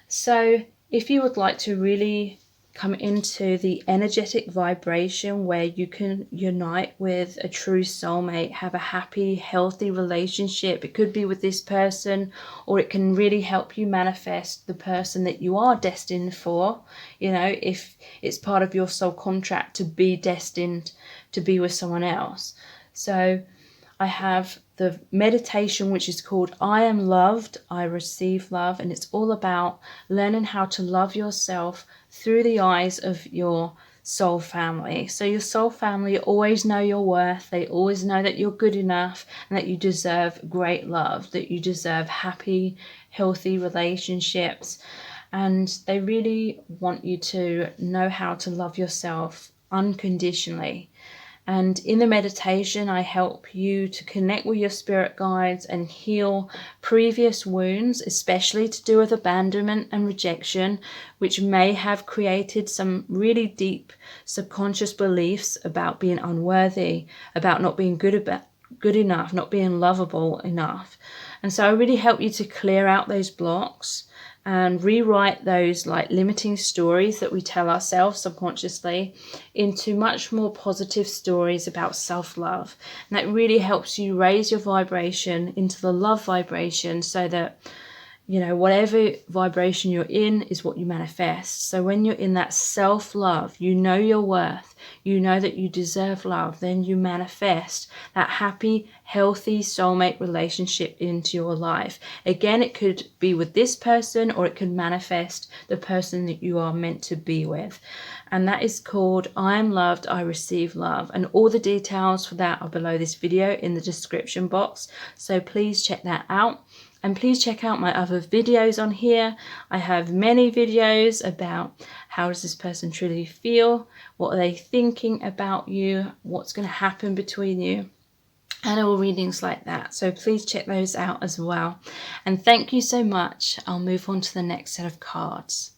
So if you would like to really come into the energetic vibration where you can unite with a true soulmate, have a happy, healthy relationship. It could be with this person, or it can really help you manifest the person that you are destined for. You know, if it's part of your soul contract to be destined to be with someone else. So I have the meditation which is called I Am Loved, I Receive Love, and it's all about learning how to love yourself through the eyes of your soul family. So your soul family always know your worth. They always know that you're good enough and that you deserve great love, that you deserve happy, healthy relationships. And they really want you to know how to love yourself unconditionally. And in the meditation, I help you to connect with your spirit guides and heal previous wounds, especially to do with abandonment and rejection, which may have created some really deep subconscious beliefs about being unworthy, about not being good enough, not being lovable enough. And so I really help you to clear out those blocks and rewrite those like limiting stories that we tell ourselves subconsciously into much more positive stories about self-love. And that really helps you raise your vibration into the love vibration so that, you know, whatever vibration you're in is what you manifest. So when you're in that self-love, you know your worth, you know that you deserve love, then you manifest that happy, healthy soulmate relationship into your life. Again, it could be with this person, or it could manifest the person that you are meant to be with. And that is called I Am Loved, I Receive Love. And all the details for that are below this video in the description box. So please check that out. And please check out my other videos on here. I have many videos about how does this person truly feel, what are they thinking about you, what's going to happen between you, and all readings like that. So please check those out as well. And thank you so much. I'll move on to the next set of cards.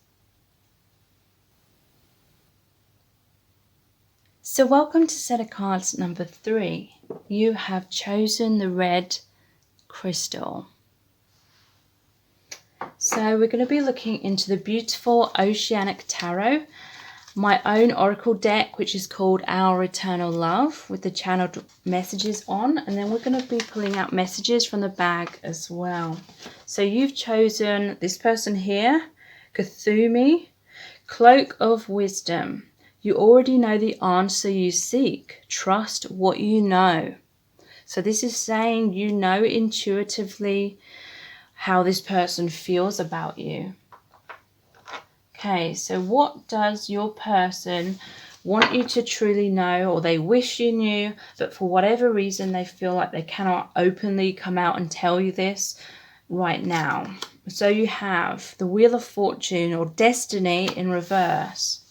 So welcome to set of cards number 3. You have chosen the red crystal. So we're going to be looking into the beautiful Oceanic Tarot, my own oracle deck, which is called Our Eternal Love, with the channeled messages on. And then we're going to be pulling out messages from the bag as well. So you've chosen this person here, Kathumi, Cloak of Wisdom. You already know the answer you seek. Trust what you know. So this is saying you know intuitively how this person feels about you. Okay, so what does your person want you to truly know, or they wish you knew, but for whatever reason they feel like they cannot openly come out and tell you this right now? So you have the Wheel of Fortune or Destiny in reverse.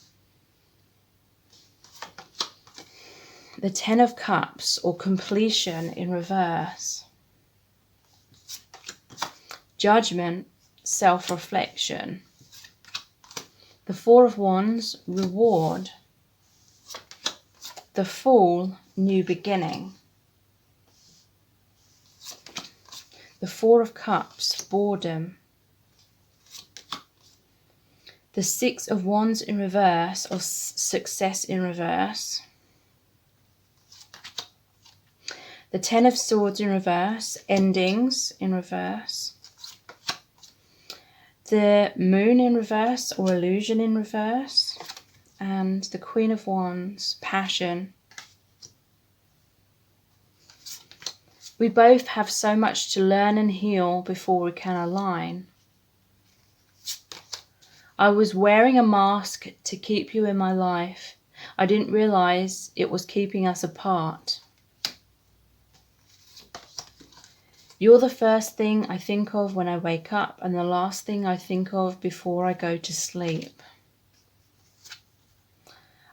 The Ten of Cups or Completion in reverse. Judgment, self-reflection. The Four of Wands, Reward. The Fool, New beginning. The Four of Cups, Boredom. The Six of Wands in reverse or Success in reverse. The Ten of Swords in reverse, Endings in reverse. The Moon in reverse or Illusion in reverse. And the Queen of Wands, Passion. We both have so much to learn and heal before we can align. I was wearing a mask to keep you in my life. I didn't realize it was keeping us apart. You're the first thing I think of when I wake up and the last thing I think of before I go to sleep.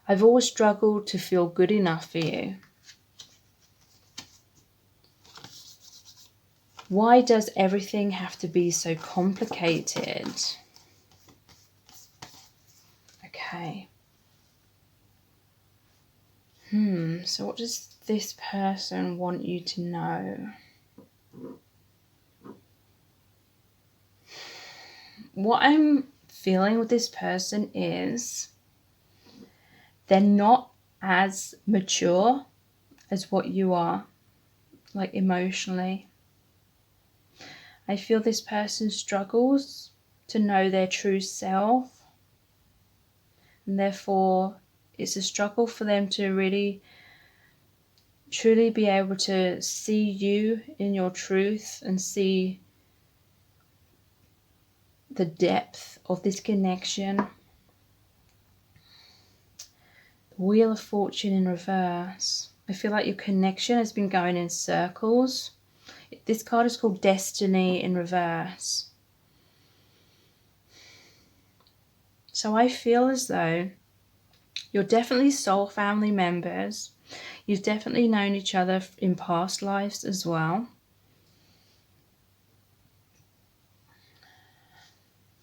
I've always struggled to feel good enough for you. Why does everything have to be so complicated? Okay. So what does this person want you to know? What I'm feeling with this person is they're not as mature as what you are, like emotionally. I feel this person struggles to know their true self, and therefore it's a struggle for them to really truly be able to see you in your truth and see the depth of this connection. The Wheel of Fortune in reverse. I feel like your connection has been going in circles. This card is called Destiny in reverse. So I feel as though you're definitely soul family members. You've definitely known each other in past lives as well.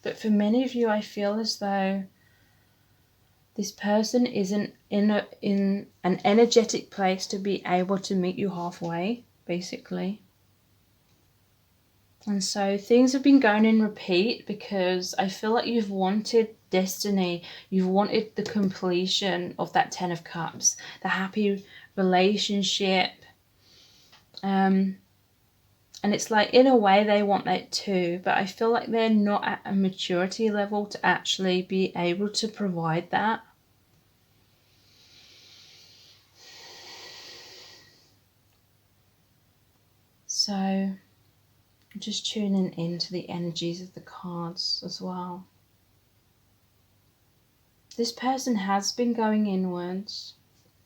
But for many of you, I feel as though this person isn't in an energetic place to be able to meet you halfway, basically. And so things have been going in repeat because I feel like you've wanted destiny. You've wanted the completion of that Ten of Cups, the happy relationship. And it's like, in a way, they want that too. But I feel like they're not at a maturity level to actually be able to provide that. So I'm just tuning into the energies of the cards as well. This person has been going inwards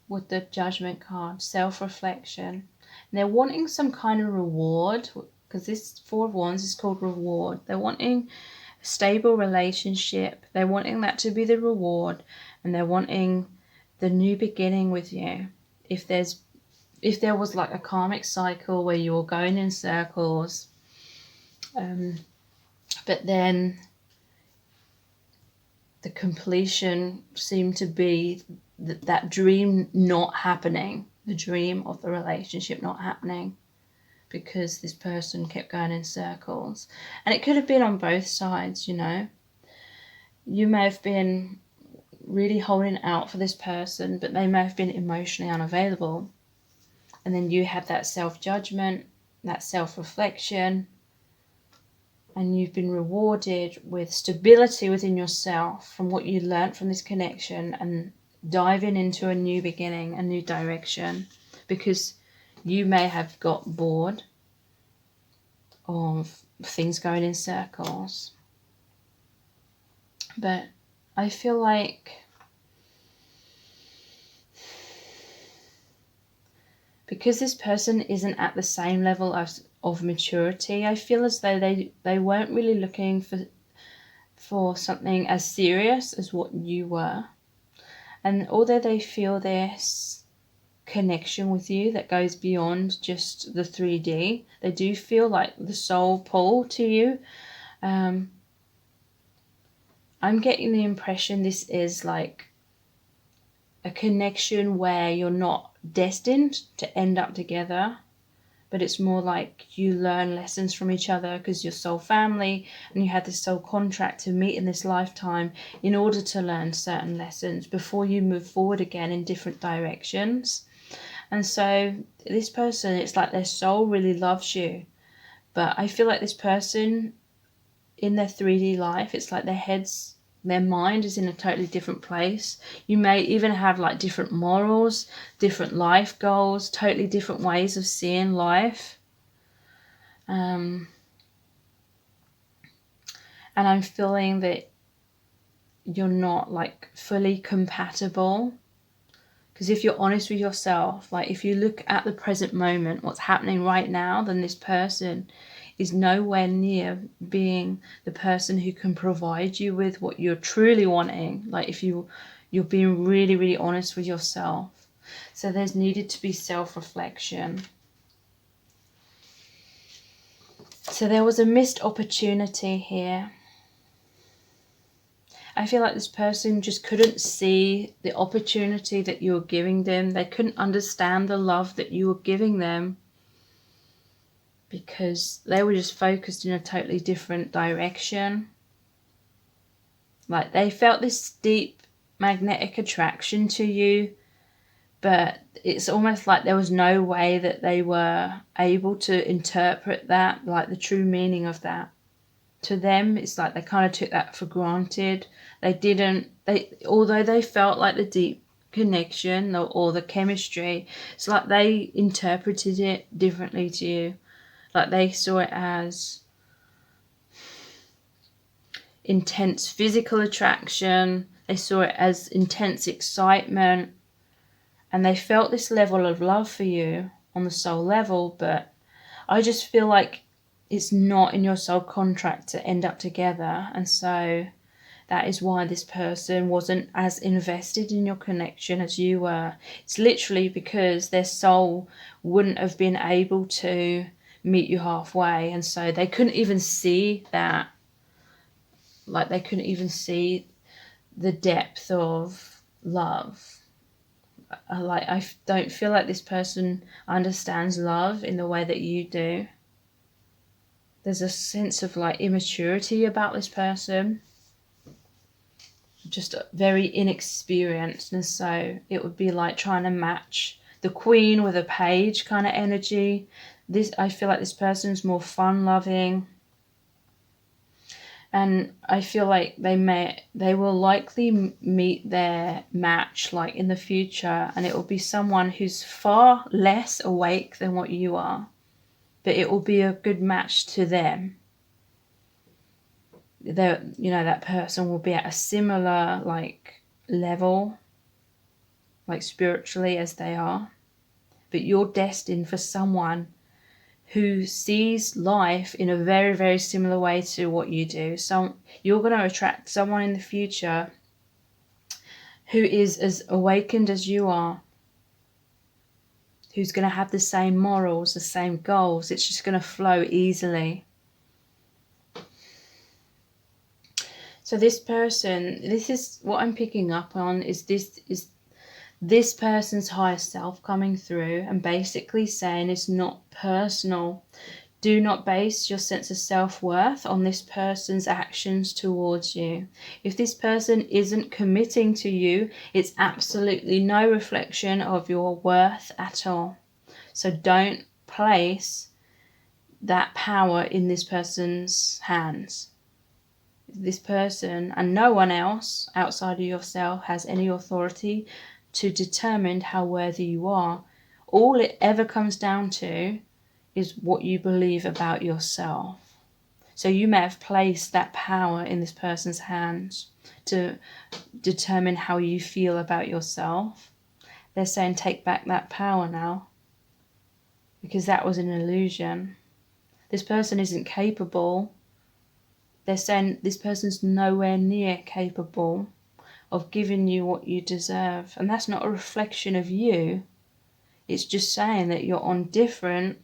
with the Judgment card, self-reflection. And they're wanting some kind of reward, because this Four of Wands is called reward. They're wanting a stable relationship. They're wanting that to be the reward. And they're wanting the new beginning with you. If there was like a karmic cycle where you're going in circles, but then the completion seemed to be that dream not happening, the dream of the relationship not happening, because this person kept going in circles. And it could have been on both sides, you know. You may have been really holding out for this person, but they may have been emotionally unavailable. And then you had that self-judgment, that self-reflection, and you've been rewarded with stability within yourself from what you learnt from this connection, and diving into a new beginning, a new direction, because you may have got bored of things going in circles. But I feel like because this person isn't at the same level of maturity, I feel as though they weren't really looking for something as serious as what you were. And although they feel this connection with you that goes beyond just the 3D, they do feel like the soul pull to you. I'm getting the impression this is like a connection where you're not destined to end up together, but it's more like you learn lessons from each other because you're soul family and you had this soul contract to meet in this lifetime in order to learn certain lessons before you move forward again in different directions. And so this person, it's like their soul really loves you, but I feel like this person in their 3D life, it's like their mind is in a totally different place. You may even have like different morals, different life goals, totally different ways of seeing life. And I'm feeling that you're not like fully compatible. Because if you're honest with yourself, like if you look at the present moment, what's happening right now, then this person is nowhere near being the person who can provide you with what you're truly wanting. Like if you're being really, really honest with yourself. So there's needed to be self-reflection. So there was a missed opportunity here. I feel like this person just couldn't see the opportunity that you were giving them. They couldn't understand the love that you were giving them because they were just focused in a totally different direction. Like they felt this deep magnetic attraction to you, but it's almost like there was no way that they were able to interpret that, like the true meaning of that. To them, it's like they kind of took that for granted. Although they felt like the deep connection or the chemistry, it's like they interpreted it differently to you. Like they saw it as intense physical attraction, they saw it as intense excitement, and they felt this level of love for you on the soul level, but I just feel like it's not in your soul contract to end up together, and so that is why this person wasn't as invested in your connection as you were. It's literally because their soul wouldn't have been able to meet you halfway, and so they couldn't even see that. Like they couldn't even see the depth of love. Like I don't feel like this person understands love in the way that you do. There's a sense of like immaturity about this person, just very inexperienced, and so it would be like trying to match the queen with a page kind of energy. I feel like this person's more fun loving, and I feel like they will likely meet their match like in the future, and it will be someone who's far less awake than what you are, but it will be a good match to them. That person will be at a similar like level, like spiritually as they are, but you're destined for someone who sees life in a very, very similar way to what you do. So you're going to attract someone in the future who is as awakened as you are, who's going to have the same morals, the same goals. It's just going to flow easily. So this person, this is what I'm picking up on, is this person's higher self coming through and basically saying it's not personal. Do not base your sense of self-worth on this person's actions towards you. If this person isn't committing to you, it's absolutely no reflection of your worth at all. So don't place that power in this person's hands. This person and no one else outside of yourself has any authority to determine how worthy you are. All it ever comes down to is what you believe about yourself. So you may have placed that power in this person's hands to determine how you feel about yourself. They're saying take back that power now, because that was an illusion. This person isn't capable. They're saying this person's nowhere near capable of giving you what you deserve. And that's not a reflection of you. It's just saying that you're on different,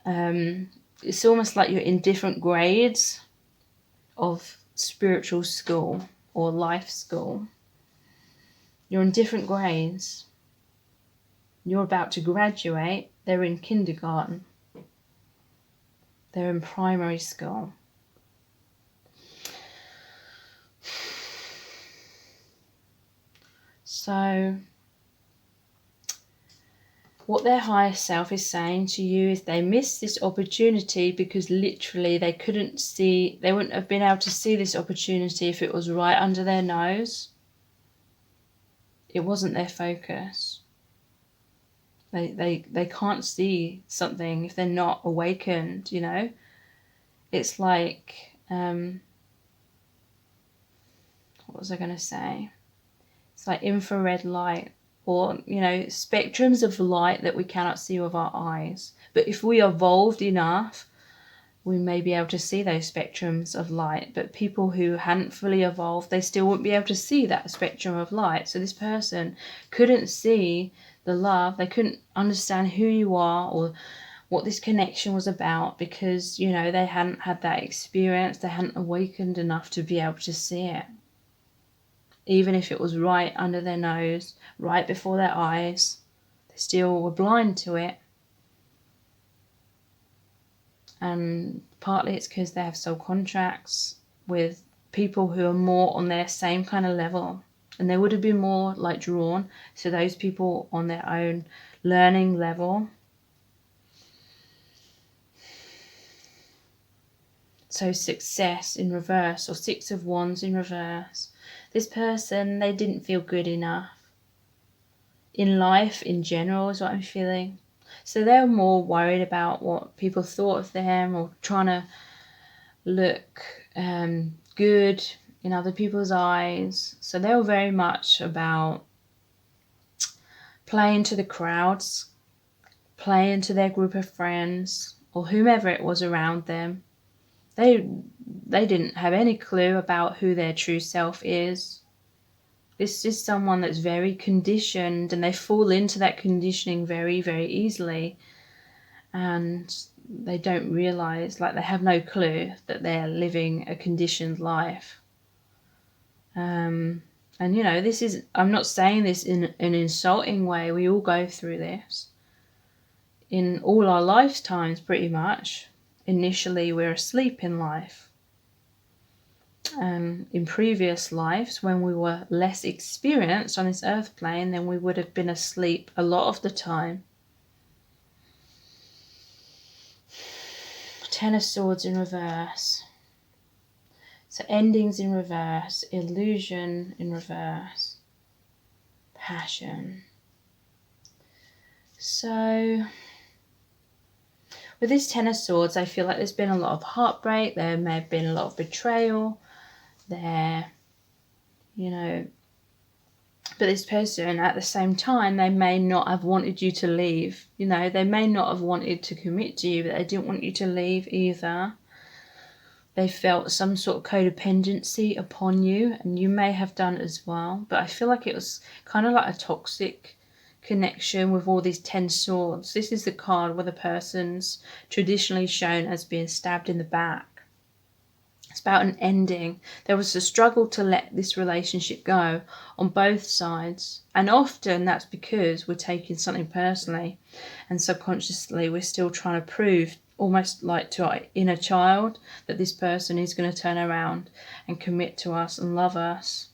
it's almost like you're in different grades of spiritual school or life school. You're in different grades. You're about to graduate. They're in kindergarten. They're in primary school. So what their higher self is saying to you is they missed this opportunity because literally they wouldn't have been able to see this opportunity if it was right under their nose. It wasn't their focus. They can't see something if they're not awakened, you know. It's like, what was I going to say? It's like infrared light, or, you know, spectrums of light that we cannot see with our eyes. But if we evolved enough, we may be able to see those spectrums of light. But people who hadn't fully evolved, they still wouldn't be able to see that spectrum of light. So this person couldn't see the love. They couldn't understand who you are or what this connection was about, because, you know, they hadn't had that experience. They hadn't awakened enough to be able to see it. Even if it was right under their nose, right before their eyes, they still were blind to it. And partly it's because they have soul contracts with people who are more on their same kind of level. And they would have been more like drawn to those people on their own learning level. So success in reverse, or Six of Wands in reverse. This person, they didn't feel good enough. In life, in general, is what I'm feeling. So they're more worried about what people thought of them, or trying to look good in other people's eyes. So they were very much about playing to the crowds, playing to their group of friends, or whomever it was around them. They didn't have any clue about who their true self is. This is someone that's very conditioned, and they fall into that conditioning very, very easily. And they don't realize, like, they have no clue that they're living a conditioned life. And, you know, I'm not saying this in an insulting way. We all go through this in all our lifetimes, pretty much. Initially, we're asleep in life. In previous lives, when we were less experienced on this earth plane, then we would have been asleep a lot of the time. Ten of Swords in reverse. So endings in reverse, illusion in reverse, passion. So with this Ten of Swords, I feel like there's been a lot of heartbreak. There may have been a lot of betrayal there, you know. But this person, at the same time, they may not have wanted you to leave. You know, they may not have wanted to commit to you, but they didn't want you to leave either. They felt some sort of codependency upon you, and you may have done as well. But I feel like it was kind of like a toxic connection with all these 10 swords. This is the card where the person's traditionally shown as being stabbed in the back. It's about an ending. There was a struggle to let this relationship go on both sides. And often that's because we're taking something personally, and subconsciously we're still trying to prove, almost like to our inner child, that this person is going to turn around and commit to us and love us,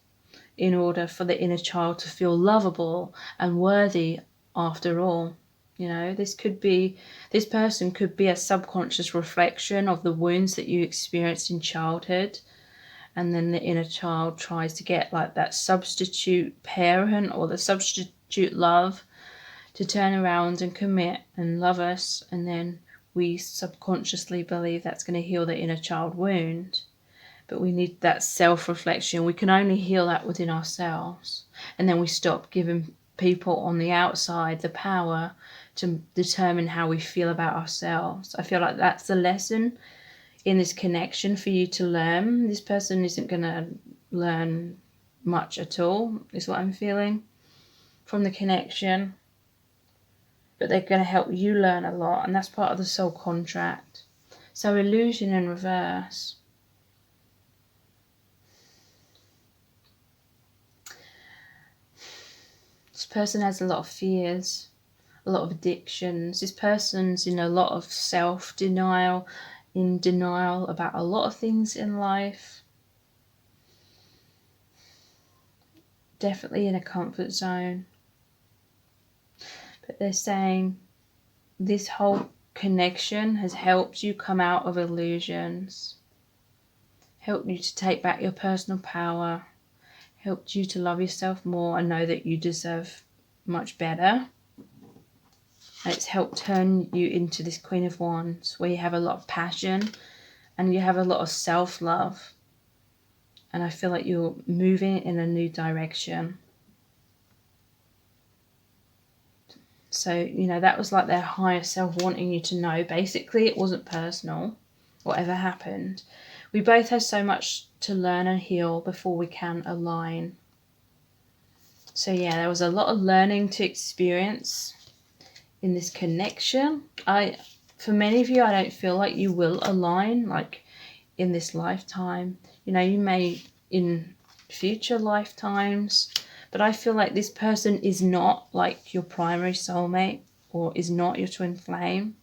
in order for the inner child to feel lovable and worthy after all. You know, this person could be a subconscious reflection of the wounds that you experienced in childhood. And then the inner child tries to get like that substitute parent or the substitute love to turn around and commit and love us. And then we subconsciously believe that's going to heal the inner child wound. But we need that self-reflection. We can only heal that within ourselves. And then we stop giving people on the outside the power to determine how we feel about ourselves. I feel like that's the lesson in this connection for you to learn. This person isn't going to learn much at all, is what I'm feeling from the connection. But they're going to help you learn a lot, and that's part of the soul contract. So illusion in reverse. This person has a lot of fears, a lot of addictions. This person's in a lot of self-denial, in denial about a lot of things in life. Definitely in a comfort zone. But they're saying this whole connection has helped you come out of illusions, helped you to take back your personal power, helped you to love yourself more and know that you deserve much better. And it's helped turn you into this Queen of Wands, where you have a lot of passion and you have a lot of self-love. And I feel like you're moving in a new direction. So, you know, that was like their higher self wanting you to know. Basically, it wasn't personal, whatever happened. We both have so much to learn and heal before we can align. So yeah, there was a lot of learning to experience in this connection. For many of you, I don't feel like you will align, like in this lifetime. You know, you may in future lifetimes, but I feel like this person is not like your primary soulmate or is not your twin flame.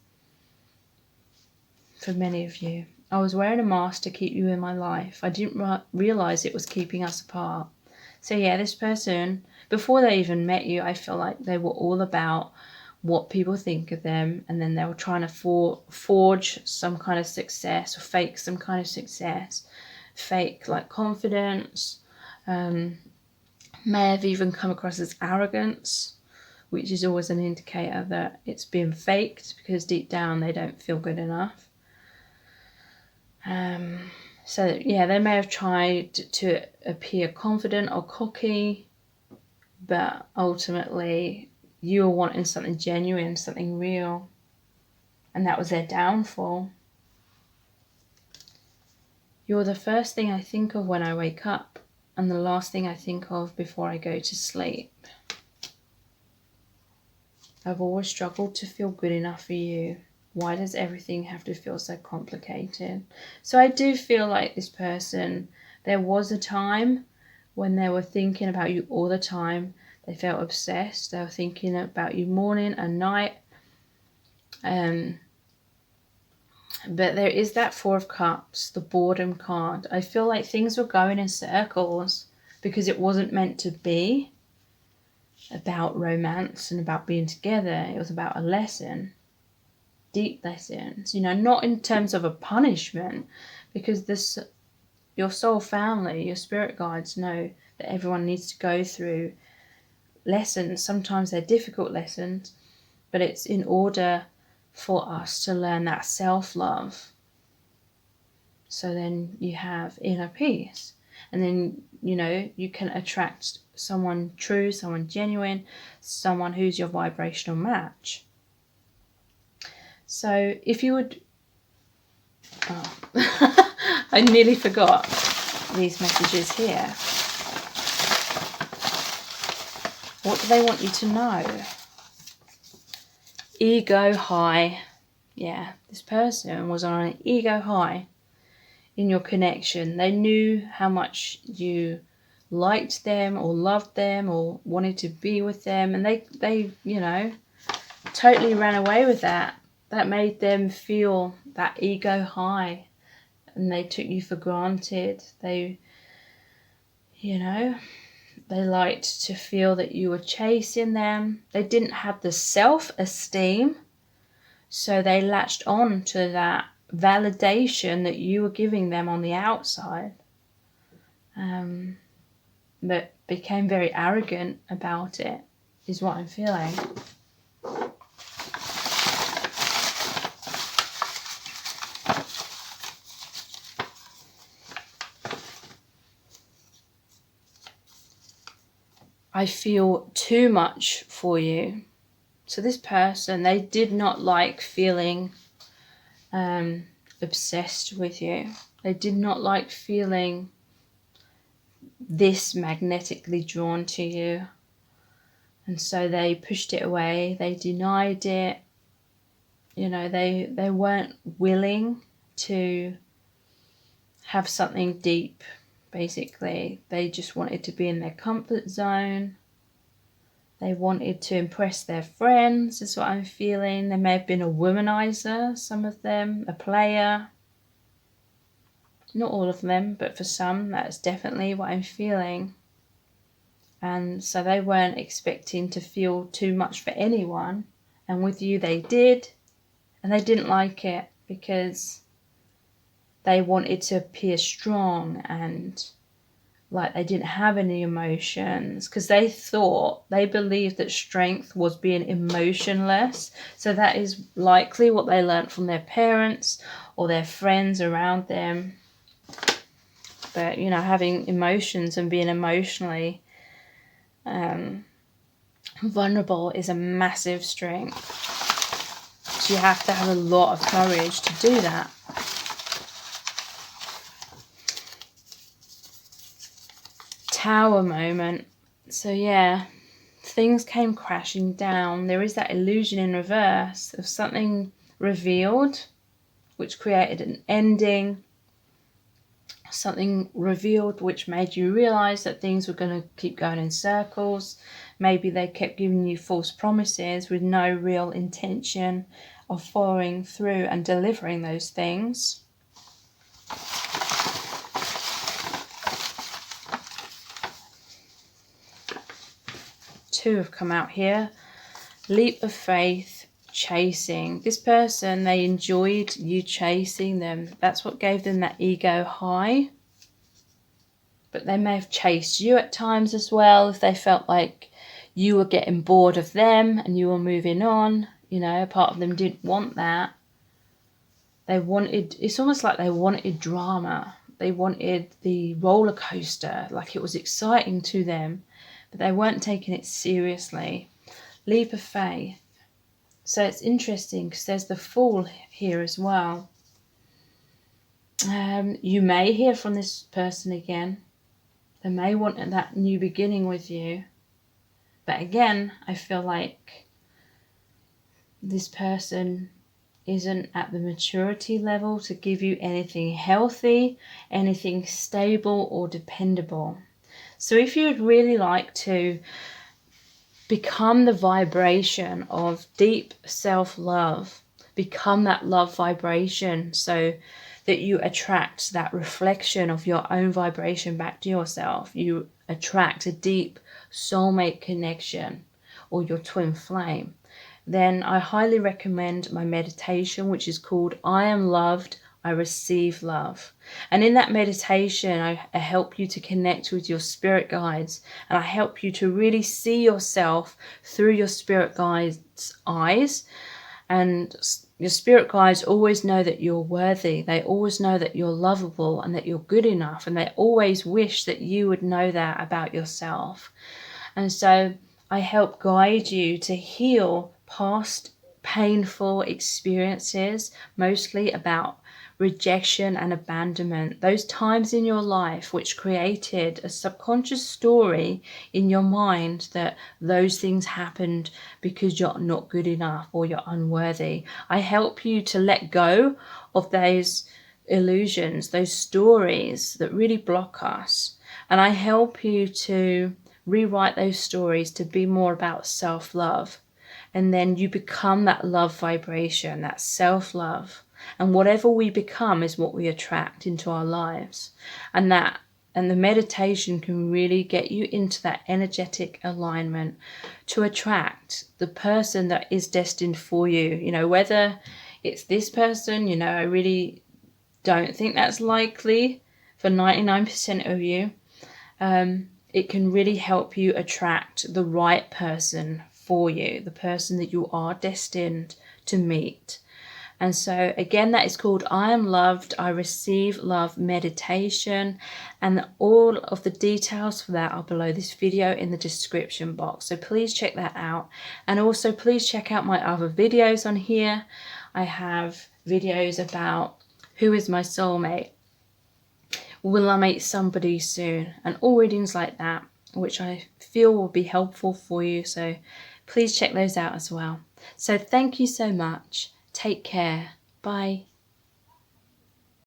For many of you, I was wearing a mask to keep you in my life. I didn't realize it was keeping us apart. So yeah, this person, before they even met you, I feel like they were all about what people think of them, and then they were trying to forge some kind of success or fake some kind of success, fake like confidence, may have even come across as arrogance, which is always an indicator that it's been faked because deep down they don't feel good enough. So yeah, they may have tried to appear confident or cocky, but ultimately you were wanting something genuine, something real, and that was their downfall. You're the first thing I think of when I wake up and the last thing I think of before I go to sleep. I've always struggled to feel good enough for you. Why does everything have to feel so complicated? So I do feel like this person, there was a time when they were thinking about you all the time. They felt obsessed. They were thinking about you morning and night. But there is that Four of Cups, the boredom card. I feel like things were going in circles because it wasn't meant to be about romance and about being together. It was about a lesson, deep lessons, you know, not in terms of a punishment, because your soul family, your spirit guides know that everyone needs to go through lessons. Sometimes they're difficult lessons, but it's in order for us to learn that self-love. So then you have inner peace. And then, you know, you can attract someone true, someone genuine, someone who's your vibrational match. So if you would... Oh, I nearly forgot these messages here. What do they want you to know? Ego high. Yeah, this person was on an ego high in your connection. They knew how much you liked them or loved them or wanted to be with them, and they you know, totally ran away with that. That made them feel that ego high, and they took you for granted. They, you know, They liked to feel that you were chasing them. They didn't have the self-esteem, so they latched on to that validation that you were giving them on the outside, but became very arrogant about it, is what I'm feeling. I feel too much for you. So this person, they did not like feeling obsessed with you. They did not like feeling this magnetically drawn to you. And so they pushed it away. They denied it. You know, they weren't willing to have something deep, basically. They just wanted to be in their comfort zone. They wanted to impress their friends, is what I'm feeling. They may have been a womanizer, some of them, a player. Not all of them, but for some, that's definitely what I'm feeling. And so they weren't expecting to feel too much for anyone. And with you, they did. And they didn't like it because they wanted to appear strong and like they didn't have any emotions, because they believed that strength was being emotionless. So that is likely what they learned from their parents or their friends around them. But, you know, having emotions and being emotionally vulnerable is a massive strength. So you have to have a lot of courage to do that. Tower moment. So yeah, things came crashing down. There is that illusion in reverse of something revealed, which created an ending. Something revealed which made you realize that things were going to keep going in circles. Maybe they kept giving you false promises with no real intention of following through and delivering those things. Two have come out here. Leap of faith, chasing. This person, they enjoyed you chasing them. That's what gave them that ego high. But they may have chased you at times as well if they felt like you were getting bored of them and you were moving on. You know, a part of them didn't want that. They wanted, it's almost like they wanted drama. They wanted the roller coaster, like it was exciting to them, but they weren't taking it seriously. Leap of faith. So it's interesting because there's the Fool here as well. You may hear from this person again. They may want that new beginning with you. But again, I feel like this person isn't at the maturity level to give you anything healthy, anything stable or dependable. So if you'd really like to become the vibration of deep self-love, become that love vibration so that you attract that reflection of your own vibration back to yourself. You attract a deep soulmate connection or your twin flame. Then I highly recommend my meditation, which is called I Am Loved, I Receive Love. And in that meditation, I help you to connect with your spirit guides, and I help you to really see yourself through your spirit guides' eyes. And your spirit guides always know that you're worthy. They always know that you're lovable and that you're good enough. And they always wish that you would know that about yourself. And so I help guide you to heal past painful experiences, mostly about rejection and abandonment. Those times in your life which created a subconscious story in your mind that those things happened because you're not good enough or you're unworthy. I help you to let go of those illusions, those stories that really block us. And I help you to rewrite those stories to be more about self-love. And then you become that love vibration, that self-love. And whatever we become is what we attract into our lives. And that And the meditation can really get you into that energetic alignment to attract the person that is destined for you. You know, whether it's this person, you know, I really don't think that's likely for 99% of you. It can really help you attract the right person for you, the person that you are destined to meet. And so again, that is called I Am Loved, I Receive Love Meditation. And all of the details for that are below this video in the description box. So please check that out. And also please check out my other videos on here. I have videos about who is my soulmate, will I meet somebody soon, and all readings like that, which I feel will be helpful for you. So please check those out as well. So thank you so much. Take care. Bye.